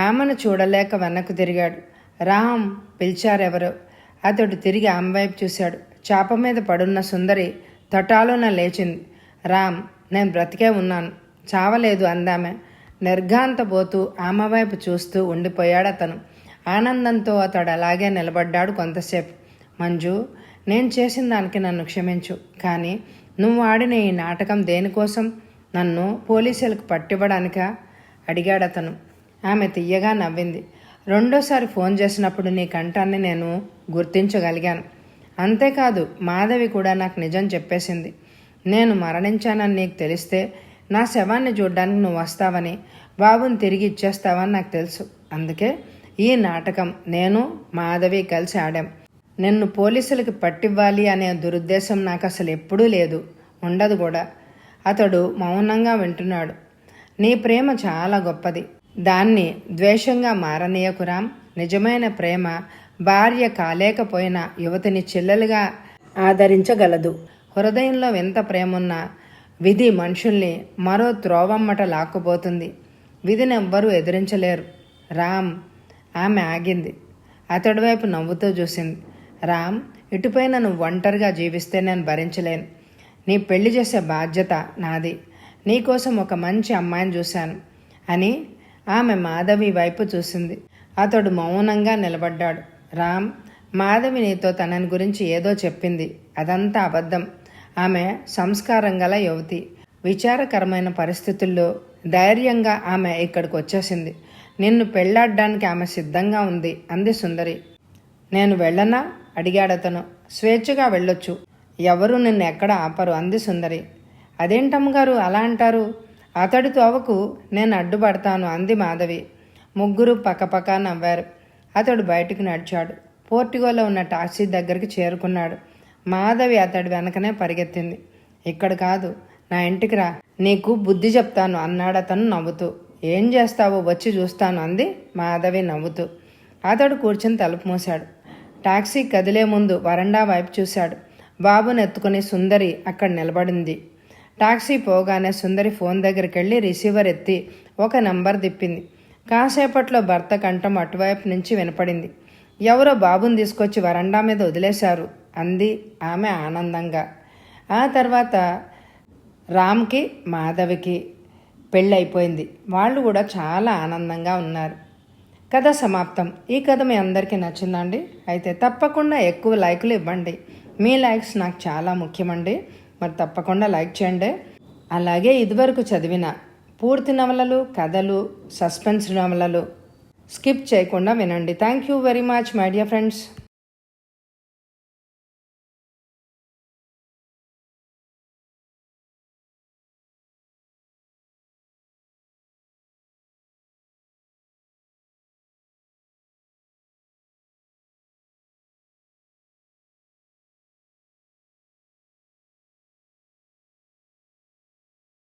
ఆమెను చూడలేక వెనక్కు తిరిగాడు. రామ్ పిలిచారెవరో. అతడు తిరిగి ఆమె వైపు చూశాడు. చాప మీద పడున్న సుందరి తటాలున లేచింది. రామ్, నేను బ్రతికే ఉన్నాను, చావలేదు అందామె. నిర్ఘాంతపోతూ ఆమె వైపు చూస్తూ ఉండిపోయాడు అతను. ఆనందంతో అతడు అలాగే నిలబడ్డాడు కొంతసేపు. మంజు, నేను చేసిన దానికి నన్ను క్షమించు, కానీ నువ్వు ఆడిన ఈ నాటకం దేనికోసం? నన్ను పోలీసులకు పట్టివ్వడానికా? అడిగాడు అతను. ఆమె తీయగా నవ్వింది. రెండోసారి ఫోన్ చేసినప్పుడు నీ కంఠాన్ని నేను గుర్తించగలిగాను. అంతేకాదు, మాధవి కూడా నాకు నిజం చెప్పేసింది. నేను మరణించానని నీకు తెలిస్తే నా శవాన్ని చూడ్డానికి నువ్వు వస్తావని, బాబుని తిరిగి ఇచ్చేస్తావని నాకు తెలుసు. అందుకే ఈ నాటకం నేను మాధవి కలిసి ఆడాం. నిన్ను పోలీసులకి పట్టివ్వాలి అనే దురుద్దేశం నాకు అసలు ఎప్పుడూ లేదు, ఉండదు కూడా. అతడు మౌనంగా వింటున్నాడు. నీ ప్రేమ చాలా గొప్పది. దాన్ని ద్వేషంగా మారనీయకు రామ్. నిజమైన ప్రేమ భార్య కాలేకపోయినా యువతిని చెల్లెలుగా ఆదరించగలదు. హృదయంలో ఎంత ప్రేమున్నా విధి మనుషుల్ని మరో త్రోవమ్మట లాక్కుపోతుంది. విధిని ఎవ్వరూ ఎదిరించలేరు రామ్. ఆమె ఆగింది. అతడి వైపు నవ్వుతూ చూసింది. రామ్, ఇటుపైన నువ్వు ఒంటరిగా జీవిస్తే నేను భరించలేను. నీ పెళ్లి చేసే బాధ్యత నాది. నీకోసం ఒక మంచి అమ్మాయిని చూశాను అని ఆమె మాధవి వైపు చూసింది. అతడు మౌనంగా నిలబడ్డాడు. రామ్, మాధవి నీతో తనని గురించి ఏదో చెప్పింది. అదంతా అబద్ధం. ఆమె సంస్కారం గల యువతి. విచారకరమైన పరిస్థితుల్లో ధైర్యంగా ఆమె ఇక్కడికి వచ్చేసింది. నిన్ను పెళ్లాడడానికి ఆమె సిద్ధంగా ఉంది అంది సుందరి. నేను వెళ్ళనా? అడిగాడతను. స్వేచ్ఛగా వెళ్ళొచ్చు, ఎవరూ నిన్ను ఎక్కడ ఆపరు అంది సుందరి. అదేంటమ్మగారు అలా అంటారు? అతడి తోవకు నేను అడ్డుపడతాను అంది మాధవి. ముగ్గురు పక్కపక్క నవ్వారు. అతడు బయటికి నడిచాడు. పోర్టిగోలో ఉన్న టాక్సీ దగ్గరికి చేరుకున్నాడు. మాధవి అతడి వెనకనే పరిగెత్తింది. ఇక్కడ కాదు, నా ఇంటికి రా, నీకు బుద్ధి చెప్తాను అన్నాడు అతను నవ్వుతూ. ఏం చేస్తావో వచ్చి చూస్తాను అంది మాధవి నవ్వుతూ. అతడు కూర్చుని తలుపు మూశాడు. టాక్సీ కదిలే ముందు వరండా వైపు చూశాడు. బాబును ఎత్తుకుని సుందరి అక్కడ నిలబడింది. టాక్సీ పోగానే సుందరి ఫోన్ దగ్గరికి వెళ్ళి రిసీవర్ ఎత్తి ఒక నంబర్ తిప్పింది. కాసేపట్లో భర్త కంఠం అటువైపు నుంచి వినపడింది. ఎవరో బాబుని తీసుకొచ్చి వరండా మీద వదిలేశారు అంది ఆమె ఆనందంగా. ఆ తర్వాత రామ్కి మాధవికి పెళ్ళైపోయింది. వాళ్ళు కూడా చాలా ఆనందంగా ఉన్నారు. కథ సమాప్తం. ఈ కథ మీ అందరికీ నచ్చిందండి? అయితే తప్పకుండా ఎక్కువ లైకులు ఇవ్వండి. మీ లైక్స్ నాకు చాలా ముఖ్యమండి. మరి తప్పకుండా లైక్ చేయండి. అలాగే ఇదివరకు చదివిన పూర్తి నవలలు, కథలు, సస్పెన్స్ నవలలు స్కిప్ చేయకుండా వినండి. Thank you very much my dear friends.